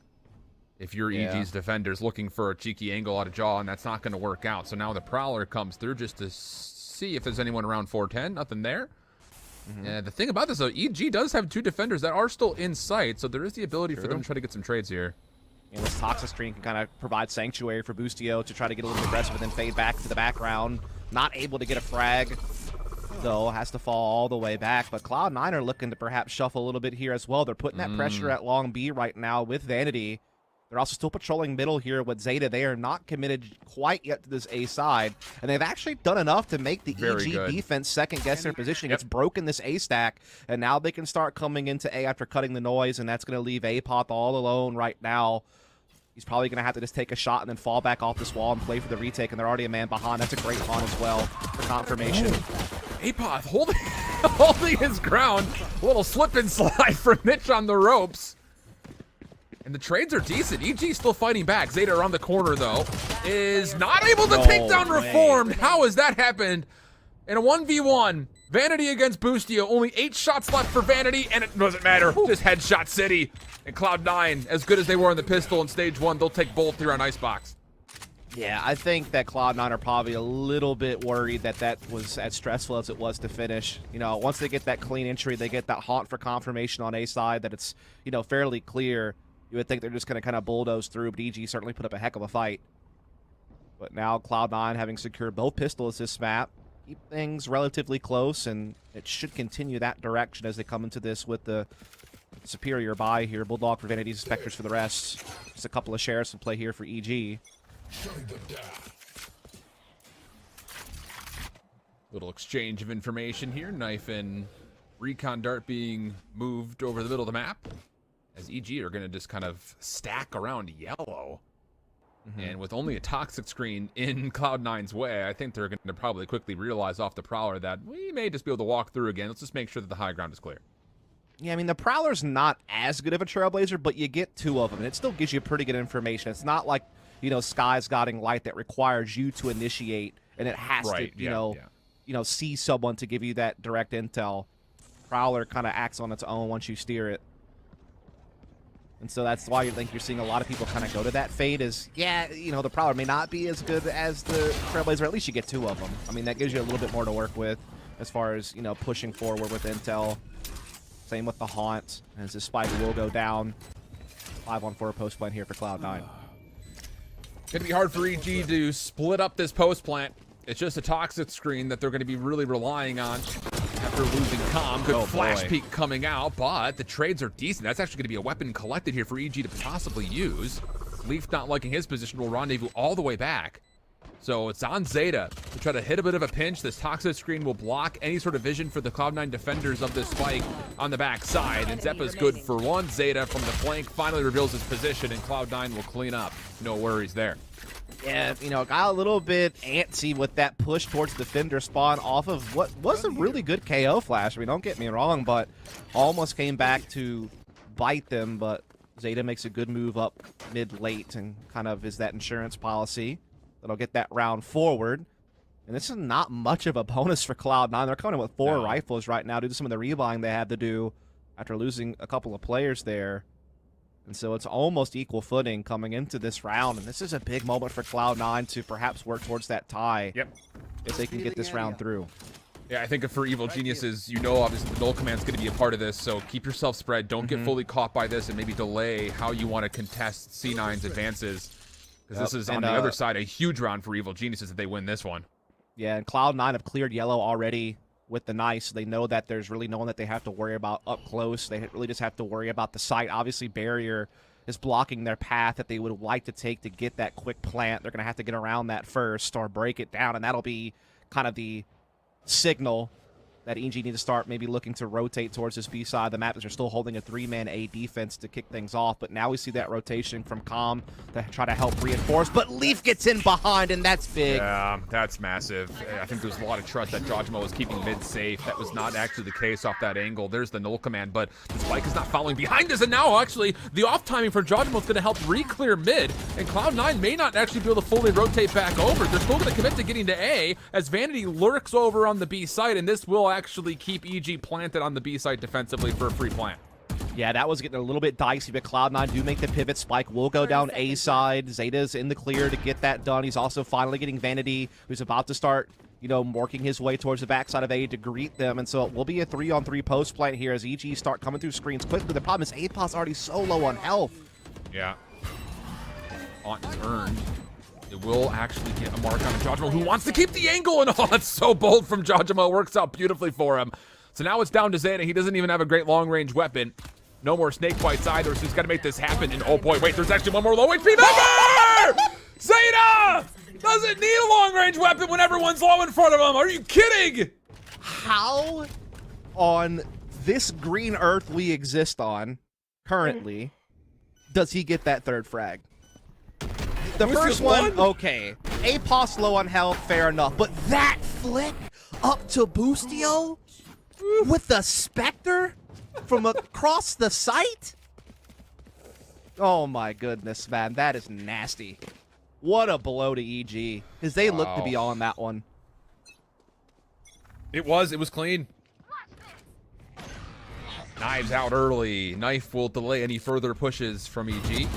If you're EG's defenders looking for a cheeky angle out of Jaw, and that's not going to work out. So now the Prowler comes through just to see if there's anyone around 410. Nothing there. And the thing about this, though, EG does have 2 defenders that are still in sight, so there is the ability for them to try to get some trades here. And this Toxic Screen can kind of provide sanctuary for Boostio to try to get a little bit aggressive and then fade back to the background. Not able to get a frag, though, has to fall all the way back. But Cloud9 are looking to perhaps shuffle a little bit here as well. They're putting that pressure at Long B right now with Vanity. They're also still patrolling middle here with Zeta. They are not committed quite yet to this A side. And they've actually done enough to make the EG defense second-guess their positioning. It's broken this A stack, and now they can start coming into A after cutting the noise, and that's going to leave Apoth all alone right now. He's probably going to have to just take a shot and then fall back off this wall and play for the retake, and they're already a man behind. That's a great haunt as well for confirmation. Apoth holding his ground. A little slip and slide from Mitch on the ropes. And the trades are decent. EG still fighting back. Zeta around the corner, though, is not able to take down Reformed. How has that happened? In a 1v1, Vanity against Boostio. Only 8 shots left for Vanity, and it doesn't matter. Just headshot city. And Cloud9, as good as they were in the pistol in stage 1, they'll take both here on IceBox. Yeah, I think that Cloud9 are probably a little bit worried that that was as stressful as it was to finish. You know, once they get that clean entry, they get that haunt for confirmation on A side that it's, you know, fairly clear. You would think they're just going to kind of bulldoze through, but EG certainly put up a heck of a fight. But now Cloud9 having secured both pistols this map, keep things relatively close, and it should continue that direction as they come into this with the superior buy here. Bulldog for Vanity's, Spectres for the rest. Just a couple of shares to play here for EG. Little exchange of information here. Knife and recon dart being moved over the middle of the map. As EG are going to just kind of stack around yellow. And with only a toxic screen in Cloud9's way, I think they're going to probably quickly realize off the Prowler that we may just be able to walk through again. Let's just make sure that the high ground is clear. Yeah, I mean, the Prowler's not as good of a Trailblazer, but you get 2 of them, and it still gives you pretty good information. It's not like, you know, Sky's Guiding Light that requires you to initiate, and it has to, you know, see someone to give you that direct intel. Prowler kind of acts on its own once you steer it. And so that's why you think you're seeing a lot of people kind of go to that fade is, yeah, you know, the Prowler may not be as good as the Trailblazer. At least you get 2 of them. I mean, that gives you a little bit more to work with as far as, you know, pushing forward with intel. Same with the Haunt, as this spike will go down. 5-on-4 post plant here for Cloud9. Going to be hard for EG to split up this post plant. It's just a toxic screen that they're going to be really relying on after losing Calm. Good flash peek coming out, but the trades are decent. That's actually going to be a weapon collected here for EG to possibly use. Leaf not liking his position will rendezvous all the way back. So it's on Zeta to try to hit a bit of a pinch. This toxic screen will block any sort of vision for the Cloud9 defenders of this spike on the back side. And Zeppa's good for 1. Zeta from the flank finally reveals his position, and Cloud9 will clean up. No worries there. Yeah, you know, got a little bit antsy with that push towards the Defender spawn off of what was a really good KO flash. I mean, don't get me wrong, but almost came back to bite them. But Zeta makes a good move up mid-late and kind of is that insurance policy that'll get that round forward. And this is not much of a bonus for Cloud9. They're coming in with 4 rifles right now due to some of the rebuying they had to do after losing a couple of players there. And so it's almost equal footing coming into this round. And this is a big moment for Cloud9 to perhaps work towards that tie. If they can get this round through. Yeah, I think for Evil Geniuses, you know, obviously the null command's going to be a part of this, so keep yourself spread. Don't get fully caught by this and maybe delay how you want to contest C9's advances. Because this is, on the other side, a huge round for Evil Geniuses if they win this one. Yeah, and Cloud9 have cleared yellow already with the Nice. They know that there's really no one that they have to worry about up close. They really just have to worry about the site. Obviously, Barrier is blocking their path that they would like to take to get that quick plant. They're going to have to get around that first or break it down, and that'll be kind of the signal that EG need to start maybe looking to rotate towards this B side of the map as they're still holding a 3-man A defense to kick things off. But now we see that rotation from Calm to try to help reinforce. But Leaf gets in behind, and that's big. Yeah, that's massive. I think there's a lot of trust that Jojimo was keeping mid safe. That was not actually the case off that angle. There's the null command, but the spike is not following behind us. And now, actually, the off timing for Jojimo is going to help re-clear mid. And Cloud9 may not actually be able to fully rotate back over. They're still going to commit to getting to A as Vanity lurks over on the B side, and this will actually keep EG planted on the B side defensively for a free plant. Yeah, that was getting a little bit dicey, but Cloud9 do make the pivot. Spike will go down A side. Zeta's in the clear to get that done. He's also finally getting Vanity, who's about to start, you know, working his way towards the backside of A to greet them. And so it will be a 3-on-3 post plant here as EG start coming through screens quickly. The problem is APOS already so low on health. Yeah. Aunt is earned. It will actually get a mark on Jojimo, who wants to keep the angle, and oh, it's so bold from Jojimo. It works out beautifully for him. So now it's down to Zeta. He doesn't even have a great long-range weapon. No more snake bites either, so he's got to make this happen. And oh boy, wait, there's actually one more low HP member! Zeta doesn't need a long-range weapon when everyone's low in front of him. Are you kidding? How on this green earth we exist on currently does he get that third frag? The first one, okay. APOS low on health, fair enough. But that flick up to Boostio with the Spectre from across the site? Oh my goodness, man. That is nasty. What a blow to EG. Because they look to be on that one. It was clean. Knives out early. Knife will delay any further pushes from EG.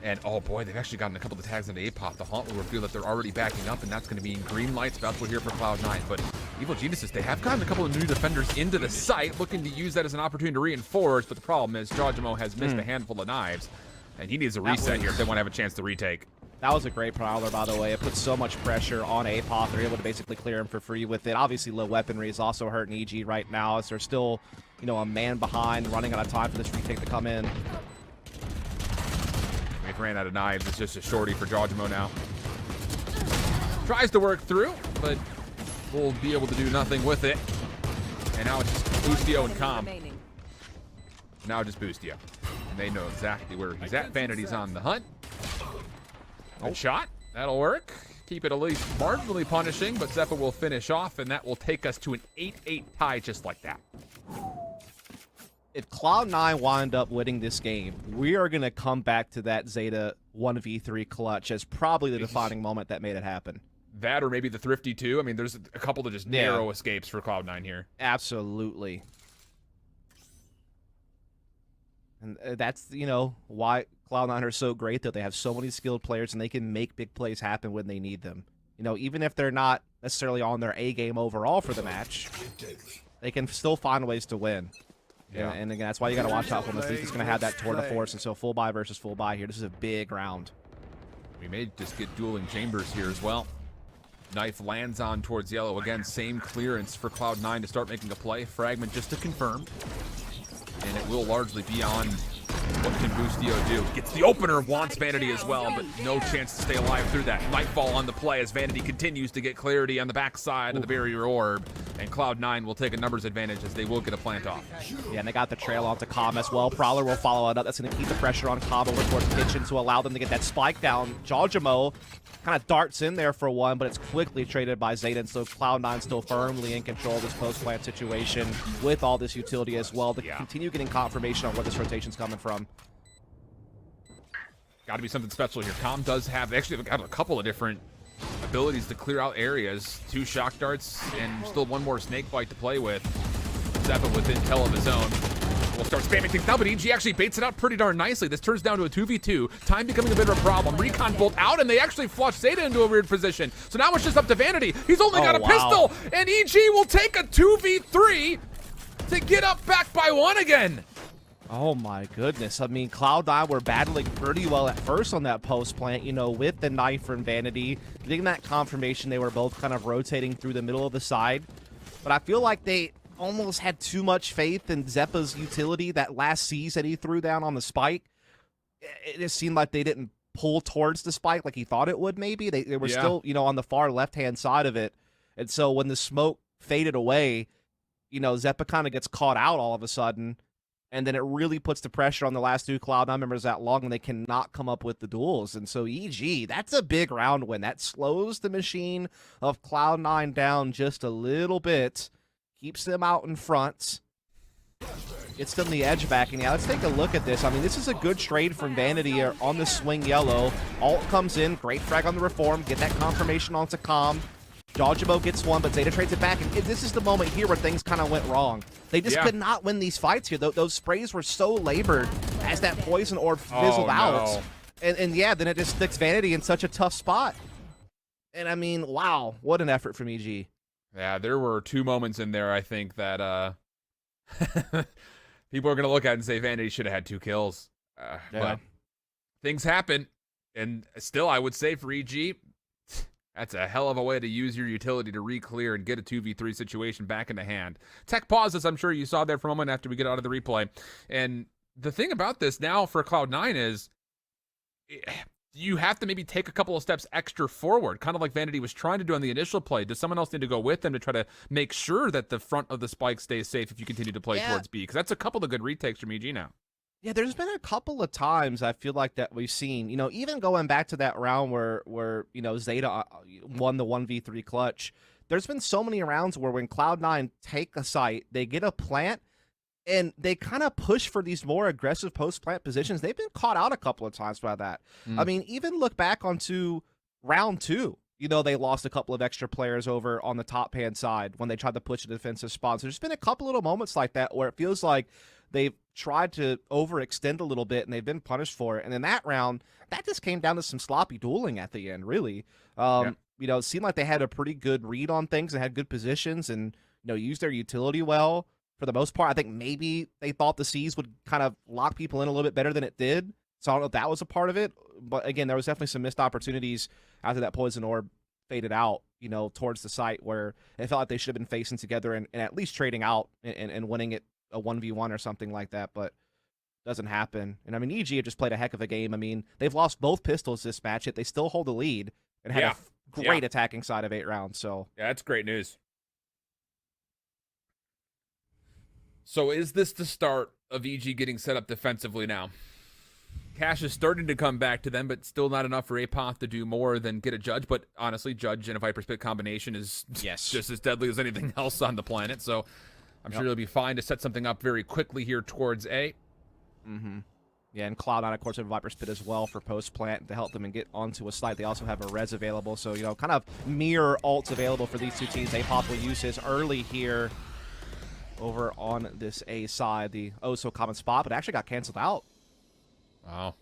And oh boy, they've actually gotten a couple of tags into APOP. The Haunt will reveal that they're already backing up, and that's going to mean green lights about to here for Cloud9. But Evil Geniuses, they have gotten a couple of new defenders into the site, looking to use that as an opportunity to reinforce. But the problem is Jojimo has missed a handful of knives, and he needs a reset here if they want to have a chance to retake. That was a great Prowler, by the way. It puts so much pressure on APOP. They're able to basically clear him for free with it. Obviously, low weaponry is also hurting EG right now, as they're still, you know, a man behind, running out of time for this retake to come in. They've ran out of knives. It's just a shorty for Jojimo now. Tries to work through, but will be able to do nothing with it. And now it's just Boostio and Calm. Now just Boostio. And they know exactly where he's at. Vanity's on the hunt. Good shot. That'll work. Keep it at least marginally punishing, but Zeppa will finish off, and that will take us to an 8-8 tie just like that. If Cloud9 wind up winning this game, we are going to come back to that Zeta 1v3 clutch as probably the defining moment that made it happen. That or maybe the Thrifty too. I mean, there's a couple of just narrow escapes for Cloud9 here. Absolutely. And that's, you know, why Cloud9 are so great, that they have so many skilled players and they can make big plays happen when they need them. You know, even if they're not necessarily on their A game overall for the match, they can still find ways to win. Yeah. And again, that's why you got to watch out for them. Leaf is going to have that tour de force, and so full buy versus full buy here. This is a big round. We may just get dueling chambers here as well. Knife lands on towards yellow. Again, same clearance for Cloud9 to start making a play. Fragment just to confirm. And it will largely be on what can Boostio do. Gets the opener, wants Vanity as well, but no chance to stay alive through that. Nightfall on the play as Vanity continues to get clarity on the backside of the barrier orb. And Cloud9 will take a numbers advantage as they will get a plant off. Yeah, and they got the trail onto Comm as well. Prowler will follow it up. That's going to keep the pressure on Comm over towards Kitchen to allow them to get that spike down. Jojimo kind of darts in there for one, but it's quickly traded by Zeta, and so Cloud9 still firmly in control of this post-plant situation with all this utility as well to continue getting confirmation on where this rotation's coming from. Got to be something special here. Comm does have, they actually have a couple of different abilities to clear out areas. 2 shock darts and still 1 more snake bite to play with. Zeppa with intel of his own. We'll start spamming things now, but EG actually baits it out pretty darn nicely. This turns down to a 2v2. Time becoming a bit of a problem. Recon bolt out, and they actually flush Zeta into a weird position. So now it's just up to Vanity. He's only got a pistol, and EG will take a 2v3 to get up back by 1 again. Oh my goodness. I mean, Cloud9 were battling pretty well at first on that post plant, you know, with the knife from Vanity. Getting that confirmation, they were both kind of rotating through the middle of the side. But I feel like they almost had too much faith in Zeppa's utility. That last C's that he threw down on the spike, it just seemed like they didn't pull towards the spike like he thought it would maybe. They were still, you know, on the far left-hand side of it. And so when the smoke faded away, you know, Zeppa kind of gets caught out all of a sudden, and then it really puts the pressure on the last two Cloud9 members that long, and they cannot come up with the duels. And so EG, that's a big round win. That slows the machine of Cloud9 down just a little bit, keeps them out in front, gets them the edge back. And yeah, let's take a look at this. I mean, this is a good trade from Vanity on the swing yellow. Alt comes in, great frag on the Reform, get that confirmation onto Calm. Jawjabo gets one, but Zeta trades it back, and this is the moment here where things kind of went wrong. They just could not win these fights here. Those sprays were so labored as that poison orb fizzled out. And yeah, then it just sticks Vanity in such a tough spot. And I mean, wow, what an effort from EG. Yeah, there were two moments in there, I think, that people are going to look at and say Vanity should have had 2 kills. But things happen, and still, I would say for EG, that's a hell of a way to use your utility to re-clear and get a 2v3 situation back into hand. Tech pauses, I'm sure you saw there for a moment after we get out of the replay. And the thing about this now for Cloud9 is you have to maybe take a couple of steps extra forward, kind of like Vanity was trying to do on the initial play. Does someone else need to go with them to try to make sure that the front of the spike stays safe if you continue to play towards B? Because that's a couple of good retakes from EG now. Yeah, there's been a couple of times I feel like that we've seen, you know, even going back to that round where you know, Zeta won the 1v3 clutch. There's been so many rounds where when Cloud9 take a site, they get a plant, and they kind of push for these more aggressive post-plant positions. They've been caught out a couple of times by that. I mean, even look back onto round 2. You know, they lost a couple of extra players over on the top-hand side when they tried to push a defensive spot. So there's been a couple little moments like that where it feels like they've tried to overextend a little bit, and they've been punished for it. And in that round, that just came down to some sloppy dueling at the end, really. You know, it seemed like they had a pretty good read on things and had good positions and, you know, used their utility well for the most part. I think maybe they thought the C's would kind of lock people in a little bit better than it did. So I don't know if that was a part of it. But again, there was definitely some missed opportunities after that poison orb faded out, you know, towards the site where it felt like they should have been facing together and at least trading out and winning it a 1v1 or something like that, but doesn't happen. And I mean, EG have just played a heck of a game. I mean, they've lost both pistols this match, yet they still hold the lead and had a great attacking side of 8 rounds. So yeah, that's great news. So is this the start of EG getting set up defensively now? Cash is starting to come back to them, but still not enough for Apoth to do more than get a Judge. But honestly, Judge and a Viper Spit combination is just as deadly as anything else on the planet. So I'm sure it'll be fine to set something up very quickly here towards A. Yeah, and Cloud9, of course, have a Viper Spit as well for post-plant to help them and get onto a site. They also have a res available. So, you know, kind of mirror ults available for these two teams. Apoth will use his early here over on this A side. The oh-so-common spot, but actually got canceled out. Wow.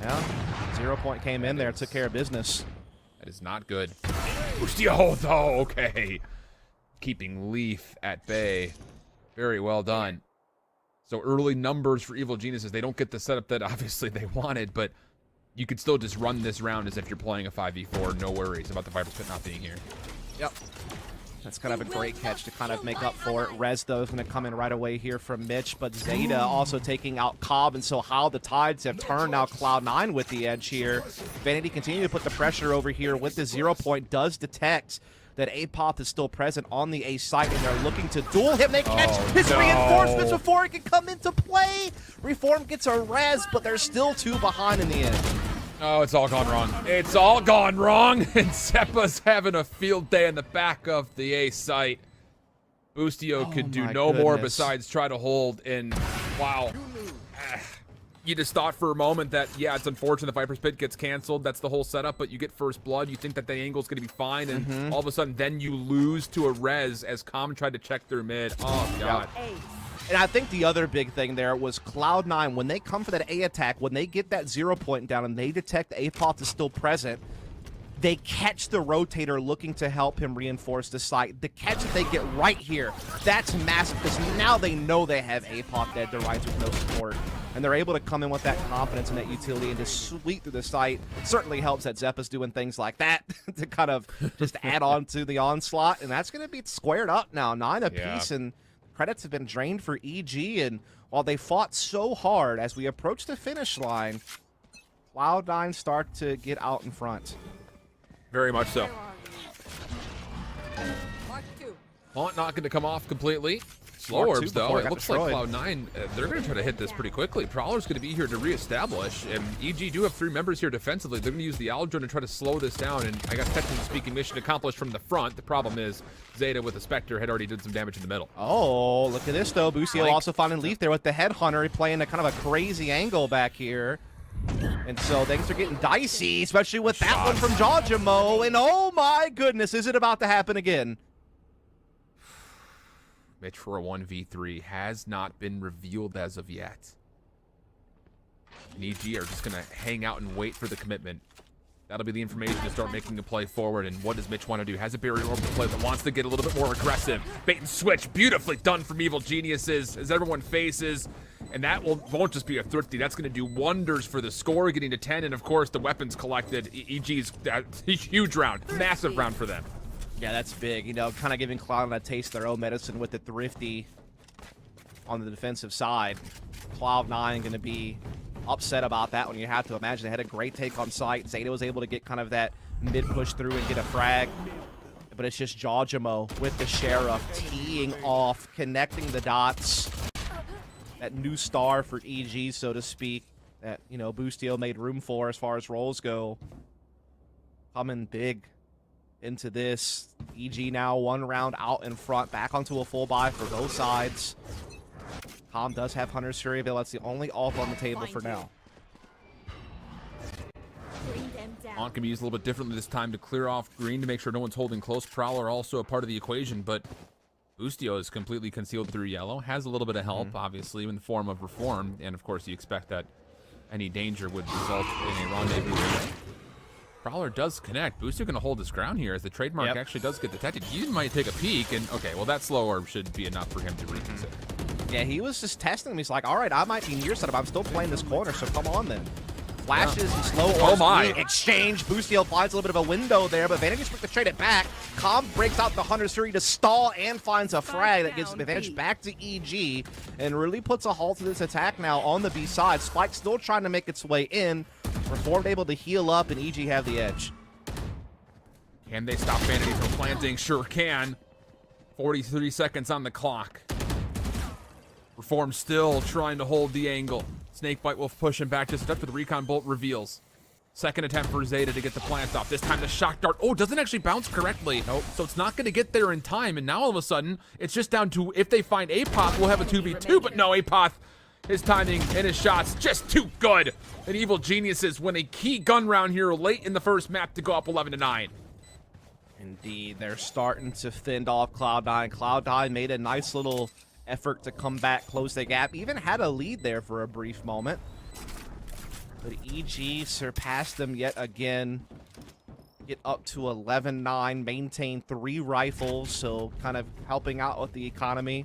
Yeah, 0 point came in there, took care of business. That is not good. Oh, though, okay. Keeping Leaf at bay. Very well done. So early numbers for Evil Geniuses. They don't get the setup that obviously they wanted, but you could still just run this round as if you're playing a 5v4. No worries about the Viper Spit not being here. Yep. That's kind of a great catch to kind of make up for it. Rez, though, is going to come in right away here from Mitch, but Zeta also taking out Cobb, and so how the tides have turned now. Cloud9 with the edge here. Vanity continue to put the pressure over here with the 0 point, does detect that Apoth is still present on the A site, and they're looking to duel him. They catch his reinforcements before it can come into play. Reform gets a res, but they're still 2 behind in the end. Oh, it's all gone wrong. It's all gone wrong, and Zeppa's having a field day in the back of the A site. Boostio could do no more besides try to hold, and wow. You just thought for a moment that, yeah, it's unfortunate the Viper Spit gets canceled. That's the whole setup, but you get first blood. You think that the angle's going to be fine, and all of a sudden, then you lose to a res as Com tried to check their mid. Oh, God. And I think the other big thing there was Cloud9, when they come for that A attack, when they get that 0 point down and they detect Apoth is still present, they catch the rotator looking to help him reinforce the site. The catch that they get right here, that's massive, because now they know they have Apoth dead to rise with no support. And they're able to come in with that confidence and that utility and just sweep through the site. It certainly helps that Zeppa's doing things like that to kind of just add on to the onslaught. And that's going to be squared up now, 9 apiece, and credits have been drained for EG. And while they fought so hard as we approach the finish line, Cloud9 start to get out in front. Very much so. Haunt not going to come off completely. Slow Smart orbs, too, though. before it It got looks destroyed. like Cloud9, they're going to try to hit this pretty quickly. Prowler's going to be here to reestablish, and EG do have 3 members here defensively. They're going to use the Aldrin to try to slow this down, and I guess technically speaking, mission accomplished from the front. The problem is Zeta with the Spectre had already did some damage in the middle. Oh, look at this, though. Boostio also finding Leaf there with the Headhunter, playing a kind of a crazy angle back here. And so things are getting dicey, especially with that one from Jajamo. And oh my goodness, is it about to happen again? Mitch for a 1v3 has not been revealed as of yet. And EG are just going to hang out and wait for the commitment. That'll be the information to start making a play forward. And what does Mitch want to do? Has a barrier orbital play that wants to get a little bit more aggressive. Bait and switch, beautifully done from Evil Geniuses as everyone faces. And that won't just be a thrifty. That's going to do wonders for the score, getting to 10. And of course, the weapons collected. EG's a huge round, massive round for them. Yeah, that's big. You know, kind of giving Cloud9 a taste of their own medicine with the thrifty on the defensive side. Cloud9 going to be upset about that one. You have to imagine they had a great take on site. Zeta was able to get kind of that mid push through and get a frag. But it's just Jajamo with the Sheriff teeing off, connecting the dots. That new star for EG, so to speak, that, you know, Boostio made room for as far as roles go. Coming big into this. EG now 1 round out in front, back onto a full buy for both sides. Com does have Hunter's Fury available. That's the only off on the table for now. Haunt can be used a little bit differently this time to clear off green to make sure no one's holding close. Prowler also a part of the equation, but Boostio is completely concealed through yellow. Has a little bit of help, obviously, in the form of Reform, and of course you expect that any danger would result in a rendezvous. Prowler does connect. Boostio going to hold his ground here as the trademark actually does get detected. He might take a peek, and okay, well that slow orb should be enough for him to reconsider. Yeah, he was just testing him. He's like, all right, I might be near setup. I'm still playing this corner, so come on then. Flashes and slow orbs. Oh my. Exchange. Boostio finds a little bit of a window there, but Vantage quick to trade it back. Com breaks out the Hunter's Fury to stall and finds a frag that gives advantage back to EG and really puts a halt to this attack now on the B side. Spike still trying to make its way in. Reformed able to heal up, and EG have the edge. Can they stop Vanity from planting? Sure can. 43 seconds on the clock. Reform still trying to hold the angle. Snakebite will push him back just a touch, but the Recon Bolt reveals. Second attempt for Zeta to get the plant off. This time the Shock Dart. Oh, doesn't actually bounce correctly. Nope. So it's not going to get there in time. And now all of a sudden, it's just down to if they find Apoth, we'll have a 2v2. But no, Apoth, his timing and his shots just too good. And Evil Geniuses win a key gun round here late in the first map to go up 11-9. Indeed, they're starting to fend off Cloud9. Cloud9 made a nice little effort to come back, close the gap, even had a lead there for a brief moment. But EG surpassed them yet again. Get up to 11-9, maintain 3 rifles, so kind of helping out with the economy.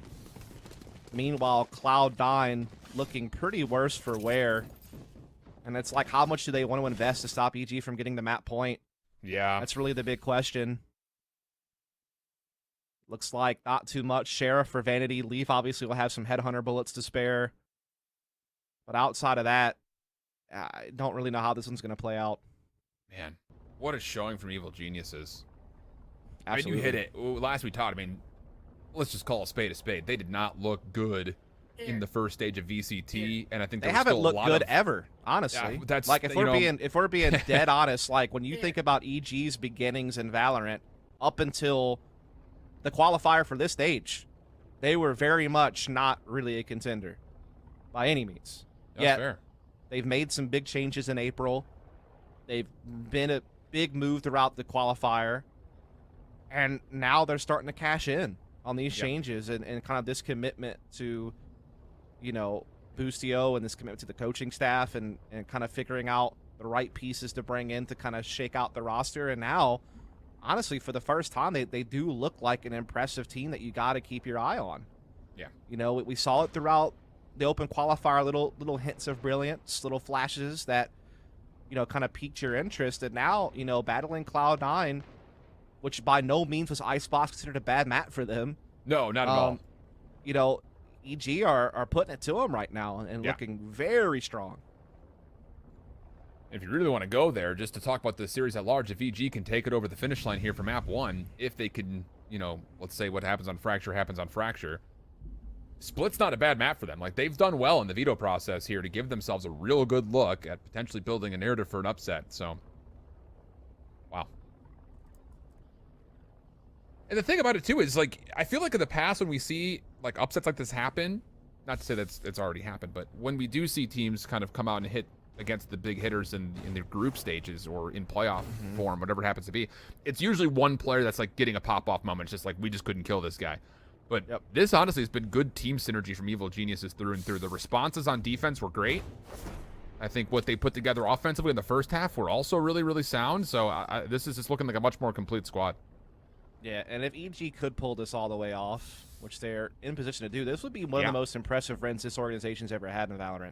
Meanwhile, Cloud9 looking pretty worse for wear. And it's like, how much do they want to invest to stop EG from getting the map point? Yeah. That's really the big question. Looks like not too much. Sheriff for Vanity. Leaf obviously will have some Headhunter bullets to spare. But outside of that, I don't really know how this one's going to play out. Man, what a showing from Evil Geniuses. Absolutely. I mean, you hit it. Last we talked, I mean, let's just call a spade a spade. They did not look good in the first stage of VCT, and I think They haven't looked good ever, honestly. Yeah, that's, like if we're being dead honest, like when you think about EG's beginnings in Valorant up until the qualifier for this stage, they were very much not really a contender by any means. That's fair. They've made some big changes in April. They've been a big move throughout the qualifier, and now they're starting to cash in on these changes and kind of this commitment to, you know, Boostio and this commitment to the coaching staff and kind of figuring out the right pieces to bring in to kind of shake out the roster. And now, honestly, for the first time, they do look like an impressive team that you got to keep your eye on. Yeah. You know, we saw it throughout the open qualifier, little hints of brilliance, little flashes that, you know, kind of piqued your interest. And now, you know, battling Cloud9, which by no means was IceBox considered a bad map for them. No, not at all. You know, EG are putting it to them right now and looking very strong. If you really want to go there, just to talk about the series at large, if EG can take it over the finish line here for map 1, if they can you know, let's say what happens on Fracture happens on Fracture. Split's not a bad map for them. Like, they've done well in the veto process here to give themselves a real good look at potentially building a narrative for an upset. So, wow. And the thing about it, too, is, like, I feel like in the past when we see, like, upsets like this happen, not to say that it's already happened, but when we do see teams kind of come out and hit against the big hitters in their group stages or in playoff form, whatever it happens to be, it's usually one player that's, like, getting a pop-off moment. It's just like, we just couldn't kill this guy. But this honestly has been good team synergy from Evil Geniuses through and through. The responses on defense were great. I think what they put together offensively in the first half were also really, really sound. So this is just looking like a much more complete squad. Yeah, and if EG could pull this all the way off, which they're in position to do, this would be one of the most impressive runs this organization's ever had in Valorant.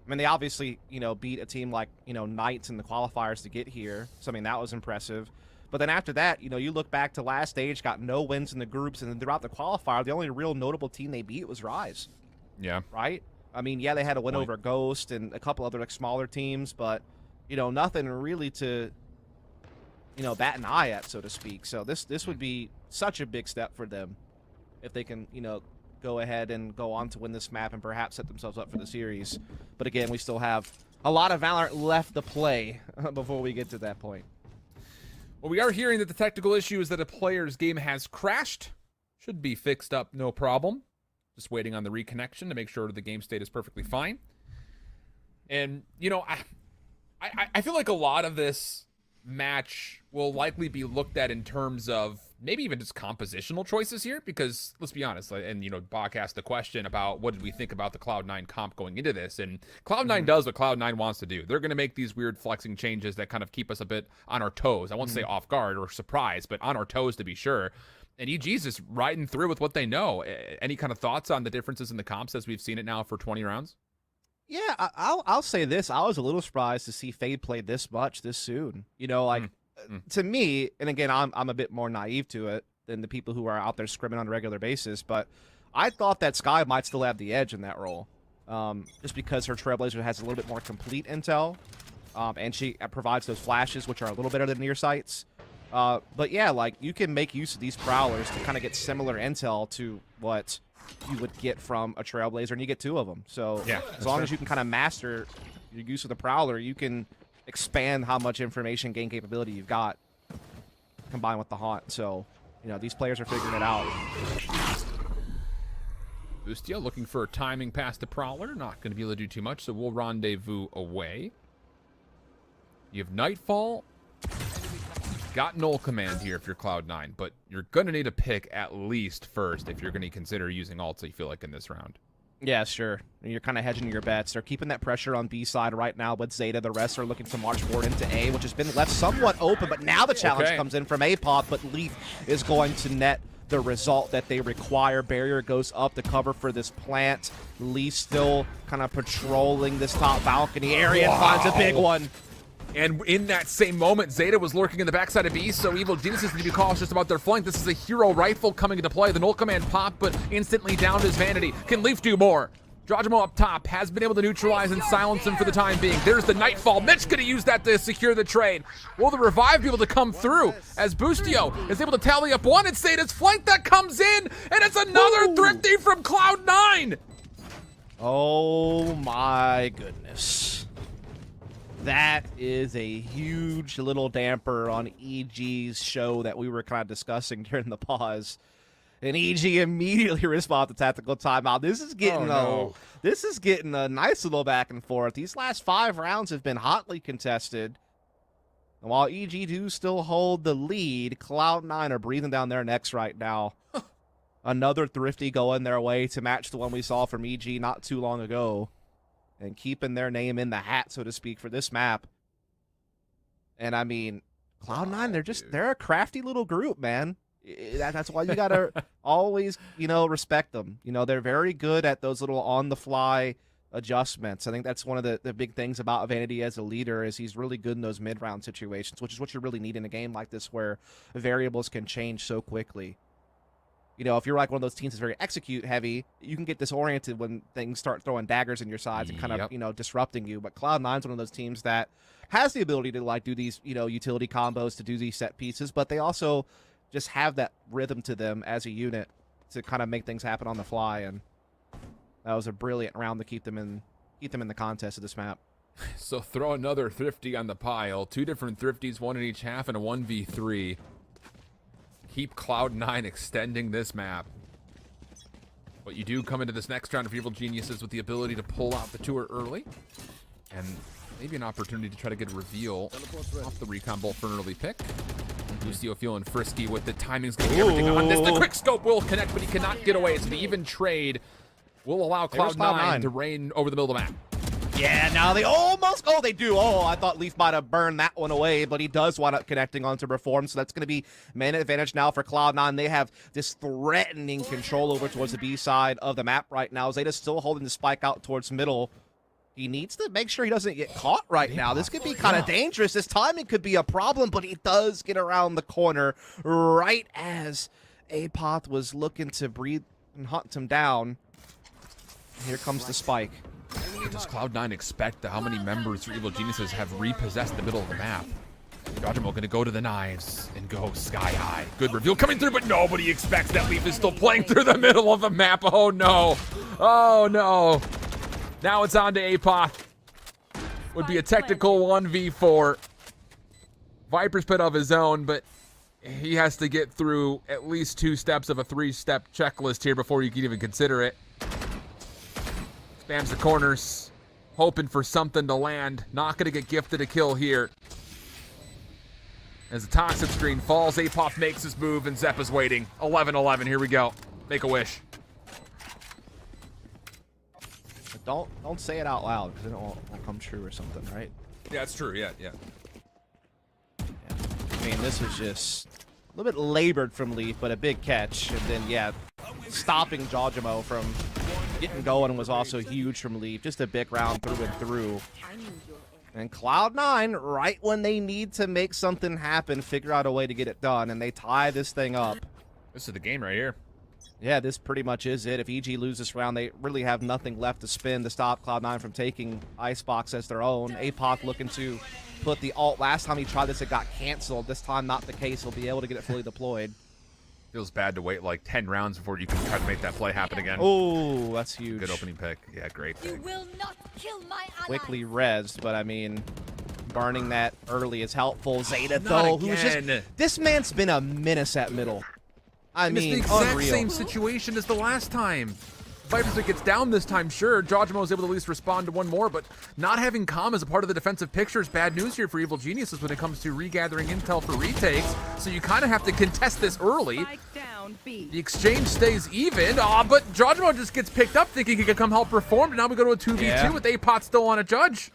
I mean, they obviously, you know, beat a team like, you know, Knights in the qualifiers to get here. So, I mean, that was impressive. But then after that, you know, you look back to last stage, got no wins in the groups, and then throughout the qualifier, the only real notable team they beat was Rise. Yeah. Right? I mean, yeah, they had a win over Ghost and a couple other, like, smaller teams, but, you know, nothing really to, you know, bat an eye at, so to speak. So this would be such a big step for them if they can, you know, go ahead and go on to win this map and perhaps set themselves up for the series. But again, we still have a lot of Valorant left to play before we get to that point. Well, we are hearing that the technical issue is that a player's game has crashed. Should be fixed up, no problem. Just waiting on the reconnection to make sure the game state is perfectly fine. And, you know, I feel like a lot of this match will likely be looked at in terms of maybe even just compositional choices here, because let's be honest, and, you know, Bach asked the question about what did we think about the Cloud9 comp going into this, and Cloud9 does what Cloud9 wants to do. They're going to make these weird flexing changes that kind of keep us a bit on our toes. I won't say off guard or surprised, but on our toes to be sure. And EG's just riding through with what they know. Any kind of thoughts on the differences in the comps as we've seen it now for 20 rounds? Yeah, I'll say this. I was a little surprised to see Fade play this much this soon. You know, like, to me, and again, I'm a bit more naive to it than the people who are out there scrimming on a regular basis, but I thought that Skye might still have the edge in that role, just because her Trailblazer has a little bit more complete intel, and she provides those flashes, which are a little better than near sights. But yeah, like, you can make use of these Prowlers to kind of get similar intel to what you would get from a Trailblazer, and you get two of them. So yeah, as long as you can kind of master your use of the Prowler, you can expand how much information gain capability you've got combined with the Haunt. So, you know, these players are figuring it out. Boostio looking for a timing past the Prowler. Not going to be able to do too much, so we'll rendezvous away. You have Nightfall. You've got Null Command here if you're Cloud9, but you're going to need a pick at least first if you're going to consider using ults, you feel like, in this round. Yeah, sure. You're kind of hedging your bets. They're keeping that pressure on B side right now with Zeta. The rest are looking to march forward into A, which has been left somewhat open, but now the challenge comes in from A-Pop, but Leaf is going to net the result that they require. Barrier goes up to cover for this plant. Leaf still kind of patrolling this top balcony area and finds a big one. And in that same moment, Zeta was lurking in the backside of B, so Evil Geniuses need to be cautious about their flank. This is a hero rifle coming into play. The Null Command popped, but instantly downed his vanity. Can Leaf do more? Drajimo up top has been able to neutralize and silence him for the time being. There's the Nightfall. Mitch gonna use that to secure the trade. Will the revive be able to come through as Boostio is able to tally up one? It's Zeta's flank that comes in, and it's another Thrifty from Cloud9. Oh my goodness. That is a huge little damper on EG's show that we were kind of discussing during the pause. And EG immediately responds to tactical timeout. This is getting this is getting a nice little back and forth. These last 5 rounds have been hotly contested. And while EG do still hold the lead, Cloud9 are breathing down their necks right now. Another Thrifty going their way to match the one we saw from EG not too long ago. And keeping their name in the hat, so to speak, for this map. And I mean, Cloud9, they're a crafty little group, man. That's why you gotta always, you know, respect them. You know, they're very good at those little on-the-fly adjustments. I think that's one of the big things about Vanity as a leader is he's really good in those mid-round situations, which is what you really need in a game like this where variables can change so quickly. You know, if you're like one of those teams that's very execute heavy, you can get disoriented when things start throwing daggers in your sides and kind of, you know, disrupting you. But Cloud9's one of those teams that has the ability to, like, do these, you know, utility combos to do these set pieces, but they also just have that rhythm to them as a unit to kind of make things happen on the fly, and that was a brilliant round to keep them in the contest of this map. So throw another Thrifty on the pile. 2 different Thrifties, 1 in each half, and a 1v3. Keep Cloud9 extending this map. But you do come into this next round of Evil Geniuses with the ability to pull out the tour early. And maybe an opportunity to try to get a reveal off the recon bolt for an early pick. Lucio feeling frisky with the timing's getting everything on this. The quick scope will connect, but he cannot get away. So the even trade will allow Cloud9 to reign over the middle of the map. Yeah, now they almost... Oh, they do. Oh, I thought Leaf might have burned that one away, but he does wind up connecting onto Reform, so that's going to be man advantage now for Cloud9. They have this threatening control over towards the B side of the map right now. Zeta's still holding the spike out towards middle. He needs to make sure he doesn't get caught right now. This could be kind of dangerous. This timing could be a problem, but he does get around the corner right as Apoth was looking to breathe and hunt him down. Here comes the spike. Does Cloud9 expect how many members for Evil Geniuses have repossessed the middle of the map? Dodgemo going to go to the knives and go sky high. Good reveal coming through, but nobody expects that Leaf is still playing through the middle of the map. Oh no. Oh no. Now it's on to Apoth. Would be a technical 1v4. Viper's put of his own, but he has to get through at least 2 steps of a 3-step checklist here before you can even consider it. Spams the corners, hoping for something to land. Not going to get gifted a kill here. As the toxic screen falls, Apoth makes his move, and Zeppa's waiting. 11-11, here we go. Make a wish. But don't say it out loud, because it won't come true or something, right? Yeah, it's true, yeah. I mean, this was just a little bit labored from Leaf, but a big catch. And then, yeah, stopping Dodgemo from getting going was also huge from Leaf. Just a big round through and through. And Cloud9, right when they need to make something happen, figure out a way to get it done, and they tie this thing up. This is the game right here. Yeah, this pretty much is it. If EG loses this round, they really have nothing left to spin to stop Cloud9 from taking IceBox as their own. Apoth looking to put the ult. Last time he tried this, it got canceled. This time, not the case. He'll be able to get it fully deployed. Feels bad to wait like 10 rounds before you can try to make that play happen again. Oh, that's huge. Good opening pick. Yeah, great pick. You will not kill my ally. Quickly rezzed, but I mean, burning that early is helpful. Zeta, though, who's just... This man's been a menace at middle. I mean, it's the exact unreal. same situation as the last time. Vipers gets down this time, sure. Dodgemo was able to at least respond to one more, but not having Calm as a part of the defensive picture is bad news here for Evil Geniuses when it comes to regathering intel for retakes. So you kind of have to contest this early. The exchange stays even, but Dodgemo just gets picked up thinking he could come help Reform, and now we go to a 2v2 with Apoth still on a judge.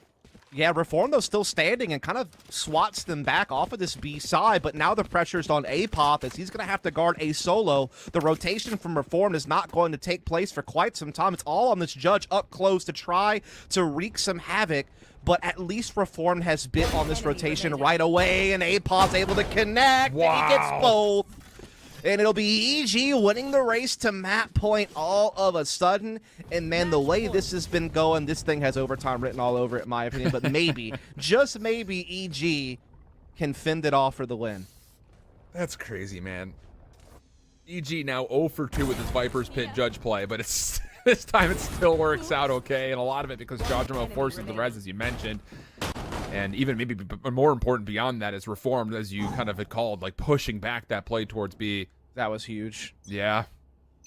Yeah, Reform, though, still standing and kind of swats them back off of this B side, but now the pressure's on Apoth as he's going to have to guard a solo. The rotation from Reform is not going to take place for quite some time. It's all on this judge up close to try to wreak some havoc, but at least Reform has bit on this rotation right away, and Apoth's able to connect, and he gets both. And it'll be EG winning the race to map point all of a sudden. And, man, the way this has been going, this thing has overtime written all over it, in my opinion. But maybe, just maybe, EG can fend it off for the win. That's crazy, man. EG now 0 for 2 with his Viper's Pit judge play, but it's this time it still works out okay. And a lot of it because Dodgemo forces the res, as you mentioned. And even maybe more important beyond that is Reformed, as you kind of had called, like pushing back that play towards B. That was huge. Yeah.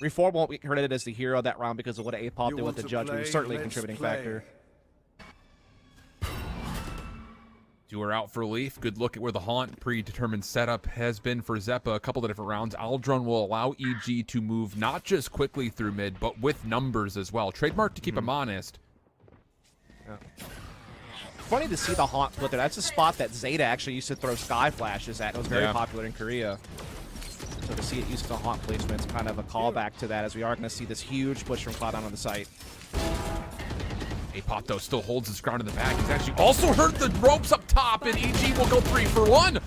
Reform won't be credited as the hero of that round because of what Apoth did with the judge, which was certainly a contributing factor. Doer out for Leaf. Good look at where the Haunt predetermined setup has been for Zeppa. A couple of different rounds. Aldron will allow EG to move not just quickly through mid, but with numbers as well. Trademark to keep him honest. Yeah. Funny to see the Haunt put there. That's a spot that Zeta actually used to throw Sky Flashes at. It was very popular in Korea. So to see it used as a Haunt placement, it's kind of a callback to that, as we are going to see this huge push from Cloud9 on the site. Apoth, though, still holds his ground in the back. He's actually also hurt the ropes up top, and EG will go 3 for 1.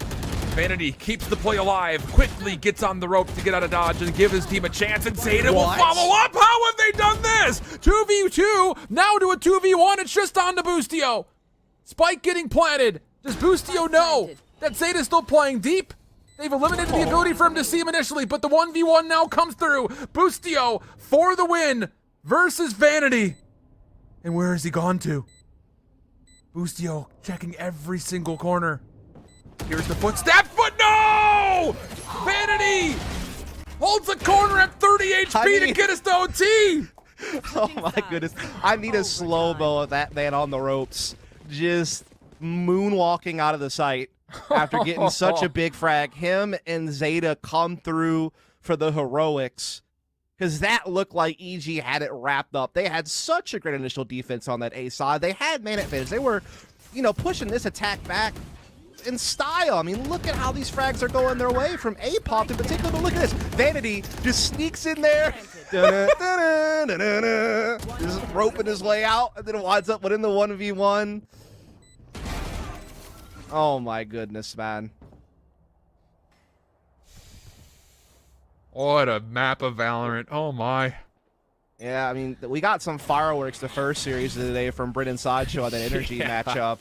Vanity keeps the play alive, quickly gets on the rope to get out of dodge and give his team a chance, and Zeta will follow up. How have they done this? 2v2, now to a 2v1. It's just on to Boostio. Spike getting planted. Does Boostio know that Zeta's still playing deep? They've eliminated the ability for him to see him initially, but the 1v1 now comes through. Boostio for the win versus Vanity. And where has he gone to? Boostio checking every single corner. Here's the footstep, but no! Vanity holds a corner at 30 HP to get us to OT. Oh my goodness. I need a slow-mo of that man on the ropes. Just moonwalking out of the sight after getting such a big frag. Him and Zeta come through for the heroics, because that looked like EG had it wrapped up. They had such a great initial defense on that A side. They had man advantage. They were, pushing this attack back in style. I mean, look at how these frags are going their way from A-Pop in particular. But look at this. Vanity just sneaks in there. Just roping his way out, and then winds up within the 1v1. Oh my goodness, man. What a map of Valorant. Oh my. Yeah, I mean, we got some fireworks the first series of the day from Brit and Sideshow on that energy matchup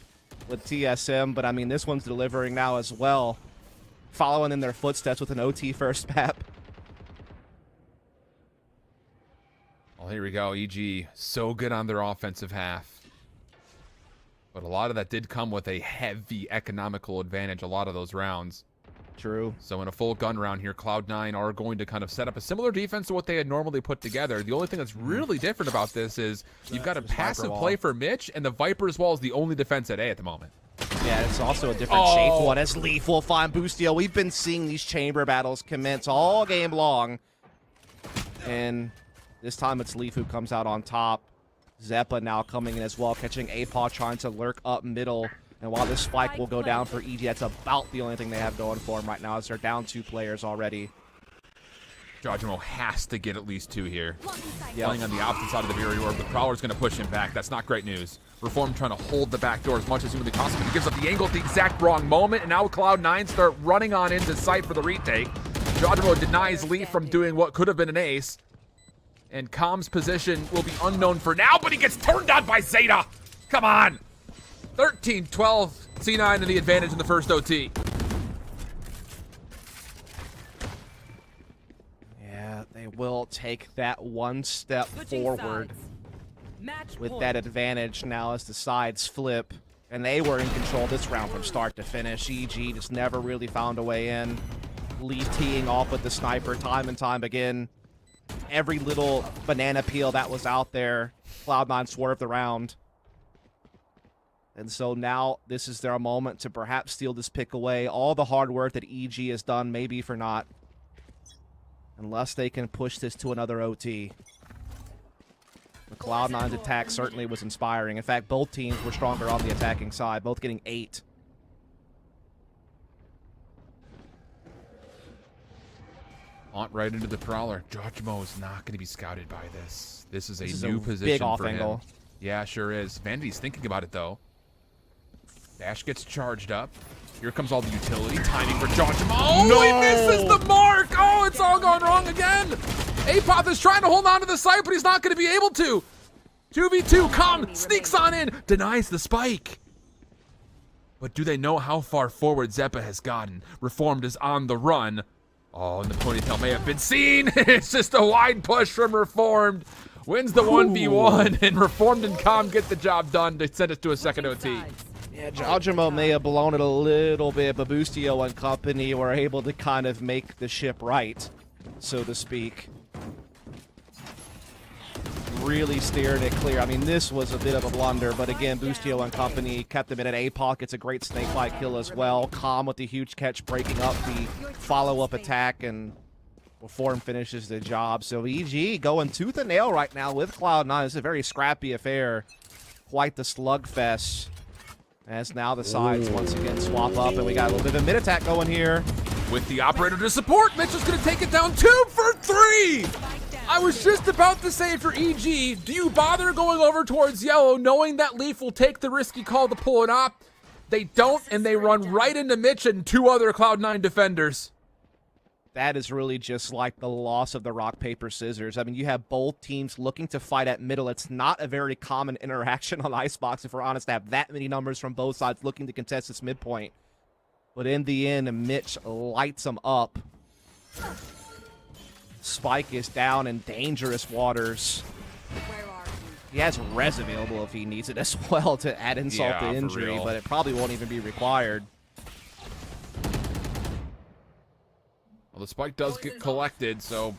with TSM, but I mean, this one's delivering now as well, following in their footsteps with an OT first map. Well, here we go. EG so good on their offensive half. But a lot of that did come with a heavy economical advantage a lot of those rounds. True. So in a full gun round here, Cloud9 are going to kind of set up a similar defense to what they had normally put together. The only thing that's really different about this is you've got a passive play for Mitch, and the Viper's wall is the only defense at A at the moment. Yeah, it's also a different shape one as Leaf will find Boostio. We've been seeing these chamber battles commence all game long. And this time it's Leaf who comes out on top. Zeppa now coming in as well, catching A-Paw, trying to lurk up middle. And while this spike will go down for EG, that's about the only thing they have going for them right now, as they're down 2 players already. Jojimo has to get at least 2 here. Yep. Playing on the opposite side of the barrier orb, the Prowler's going to push him back. That's not great news. Reform trying to hold the back door as much as humanly possible. He gives up the angle at the exact wrong moment, and now Cloud9 start running on into sight for the retake. Jojimo denies Lee from doing what could have been an ace. And Com's position will be unknown for now, but he gets turned on by Zeta. Come on. 13-12, C9 in the advantage in the first OT. Yeah, they will take that one step forward with that advantage now as the sides flip. And they were in control this round from start to finish. EG just never really found a way in. Lee teeing off with the sniper time and time again. Every little banana peel that was out there, Cloud9 swerved around. And so now this is their moment to perhaps steal this pick away. All the hard work that EG has done, maybe for naught. Unless they can push this to another OT. The Cloud9's attack certainly was inspiring. In fact, both teams were stronger on the attacking side, both getting 8. Haunt right into the Prowler. Jojimo is not going to be scouted by this. This is a new position big off for him. angle. Yeah, sure is. Vanity's thinking about it, though. Dash gets charged up. Here comes all the utility. Timing for Jojimo. Oh, no! He misses the mark! Oh, it's all gone wrong again! Apop is trying to hold on to the site, but he's not going to be able to. 2v2, Com sneaks on in, denies the spike. But do they know how far forward Zeppa has gotten? Reformed is on the run. Oh, and the ponytail may have been seen. It's just a wide push from Reformed. Wins the 1v1, and Reformed and Com get the job done to send us to a second OT. Yeah, Jojimo may have blown it a little bit, but Boostio and company were able to kind of make the ship right, so to speak. Really steered it clear. I mean, this was a bit of a blunder, but again, Boostio and company kept them in an APOC. Gets a great snakebite kill as well. Com with the huge catch, breaking up the follow-up attack, and Reform finishes the job. So EG going tooth and nail right now with Cloud9. It's a very scrappy affair. Quite the slugfest. As now the sides once again swap up, and we got a little bit of a mid-attack going here. With the operator to support, Mitchell's going to take it down 2 for 3! I was just about to say for EG, do you bother going over towards yellow knowing that Leaf will take the risky call to pull it off? They don't, and they run right into Mitch and 2 other Cloud9 defenders. That is really just like the loss of the rock, paper, scissors. I mean, you have both teams looking to fight at middle. It's not a very common interaction on IceBox, if we're honest, to have that many numbers from both sides looking to contest this midpoint. But in the end, Mitch lights him up. Spike is down in dangerous waters. Where are you? He has res available if he needs it as well to add insult Yeah, to for injury, real. but it probably won't even be required. Well, the spike does get collected, so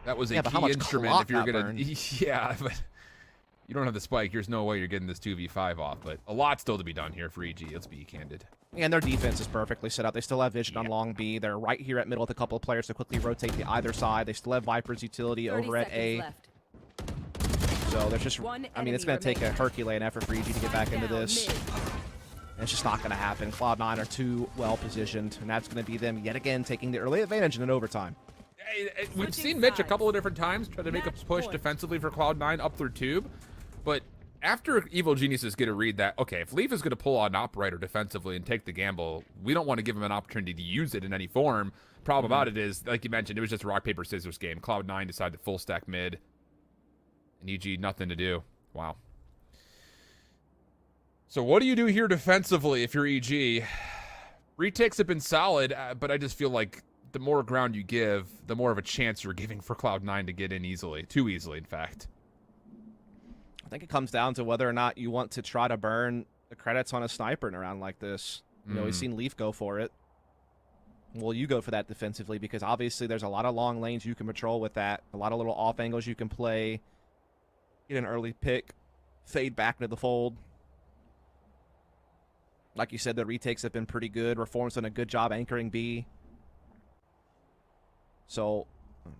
that was a Yeah, but how key much instrument clock if you're got gonna. burned? Yeah, but you don't have the spike. There's no way you're getting this 2v5 off. But a lot still to be done here for EG. Let's be candid. And their defense is perfectly set up. They still have vision on long B. They're right here at middle with a couple of players to quickly rotate to either side. They still have Viper's utility 30 over at A. seconds left. So there's just, One I mean, it's enemy going to take a remaining. Herculean effort for EG to get back into Down this. mid. And it's just not going to happen. Cloud9 are too well positioned, and that's going to be them yet again taking the early advantage in an overtime. We've Switching seen Mitch a sides. couple of different times try to make a Match push point. defensively for Cloud9 up through tube, but after Evil Geniuses get to read that, okay, if Leaf is going to pull on Operator defensively and take the gamble, we don't want to give him an opportunity to use it in any form. Problem about it is, like you mentioned, it was just a rock, paper, scissors game. Cloud9 decided to full stack mid, and EG nothing to do. Wow. So what do you do here defensively if you're EG? Retakes have been solid, but I just feel like the more ground you give, the more of a chance you're giving for Cloud9 to get in easily. Too easily, in fact. I think it comes down to whether or not you want to try to burn the credits on a sniper in a round like this. You know, we've seen Leaf go for it. Will you go for that defensively? Because obviously there's a lot of long lanes you can patrol with that. A lot of little off angles you can play. Get an early pick. Fade back into the fold. Like you said, the retakes have been pretty good. Reform's done a good job anchoring B. So,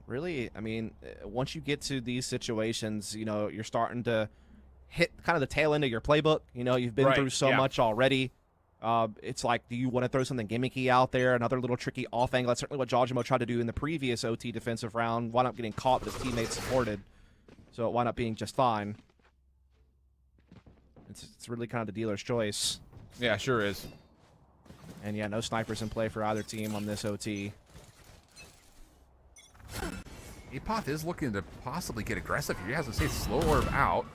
really, I mean, once you get to these situations, you know, you're starting to hit kind of the tail end of your playbook. You know, you've been Right, through so yeah. much already. It's like, do you want to throw something gimmicky out there? Another little tricky off angle. That's certainly what Jajimo tried to do in the previous OT defensive round. Wound up getting caught, but his teammates supported. So it wound up being just fine. It's really kind of the dealer's choice. Yeah, sure is. And yeah, no snipers in play for either team on this OT. Apoth is looking to possibly get aggressive here. He has to say slow orb out.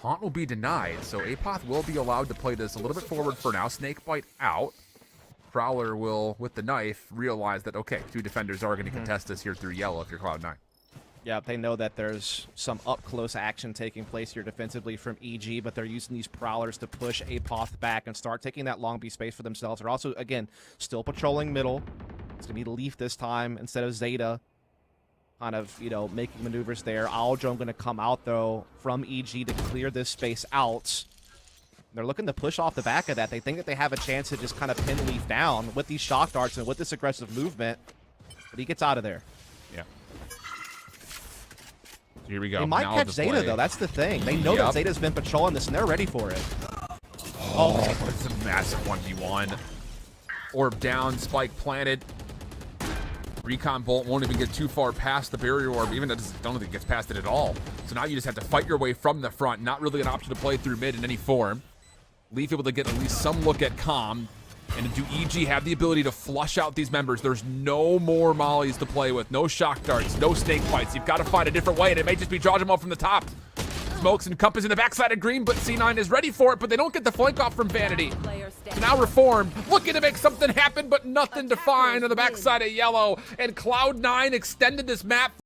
Haunt will be denied, so Apoth will be allowed to play this a little bit forward for now. Snakebite out. Prowler will, with the knife, realize that, okay, two defenders are going to contest this here through yellow if you're Cloud9. Yeah, they know that there's some up-close action taking place here defensively from EG, but they're using these Prowlers to push Apoth back and start taking that long B space for themselves. They're also, again, still patrolling middle. It's going to be Leaf this time instead of Zeta. Kind of, you know, making maneuvers there. Aldrome going to come out, though, from EG to clear this space out. They're looking to push off the back of that. They think that they have a chance to just kind of pin Leaf down with these shock darts and with this aggressive movement. But he gets out of there. Yeah. Here we go. They might Now catch the Zeta, play. though. That's the thing. They know that Zeta's been patrolling this, and they're ready for it. Oh, it's a massive 1v1. Orb down, spike planted. Recon Bolt won't even get too far past the barrier orb, even I don't think it gets past it at all. So now you just have to fight your way from the front. Not really an option to play through mid in any form. Leaf able to get at least some look at Calm. And do EG have the ability to flush out these members? There's no more mollies to play with. No shock darts, no snake fights. You've got to find a different way, and it may just be draw them up from the top. Smokes and Compass in the backside of green, but C9 is ready for it, but they don't get the flank off from Vanity. Player So standing. now Reformed, looking to make something happen, but nothing to find on the backside of yellow. And Cloud9 extended this map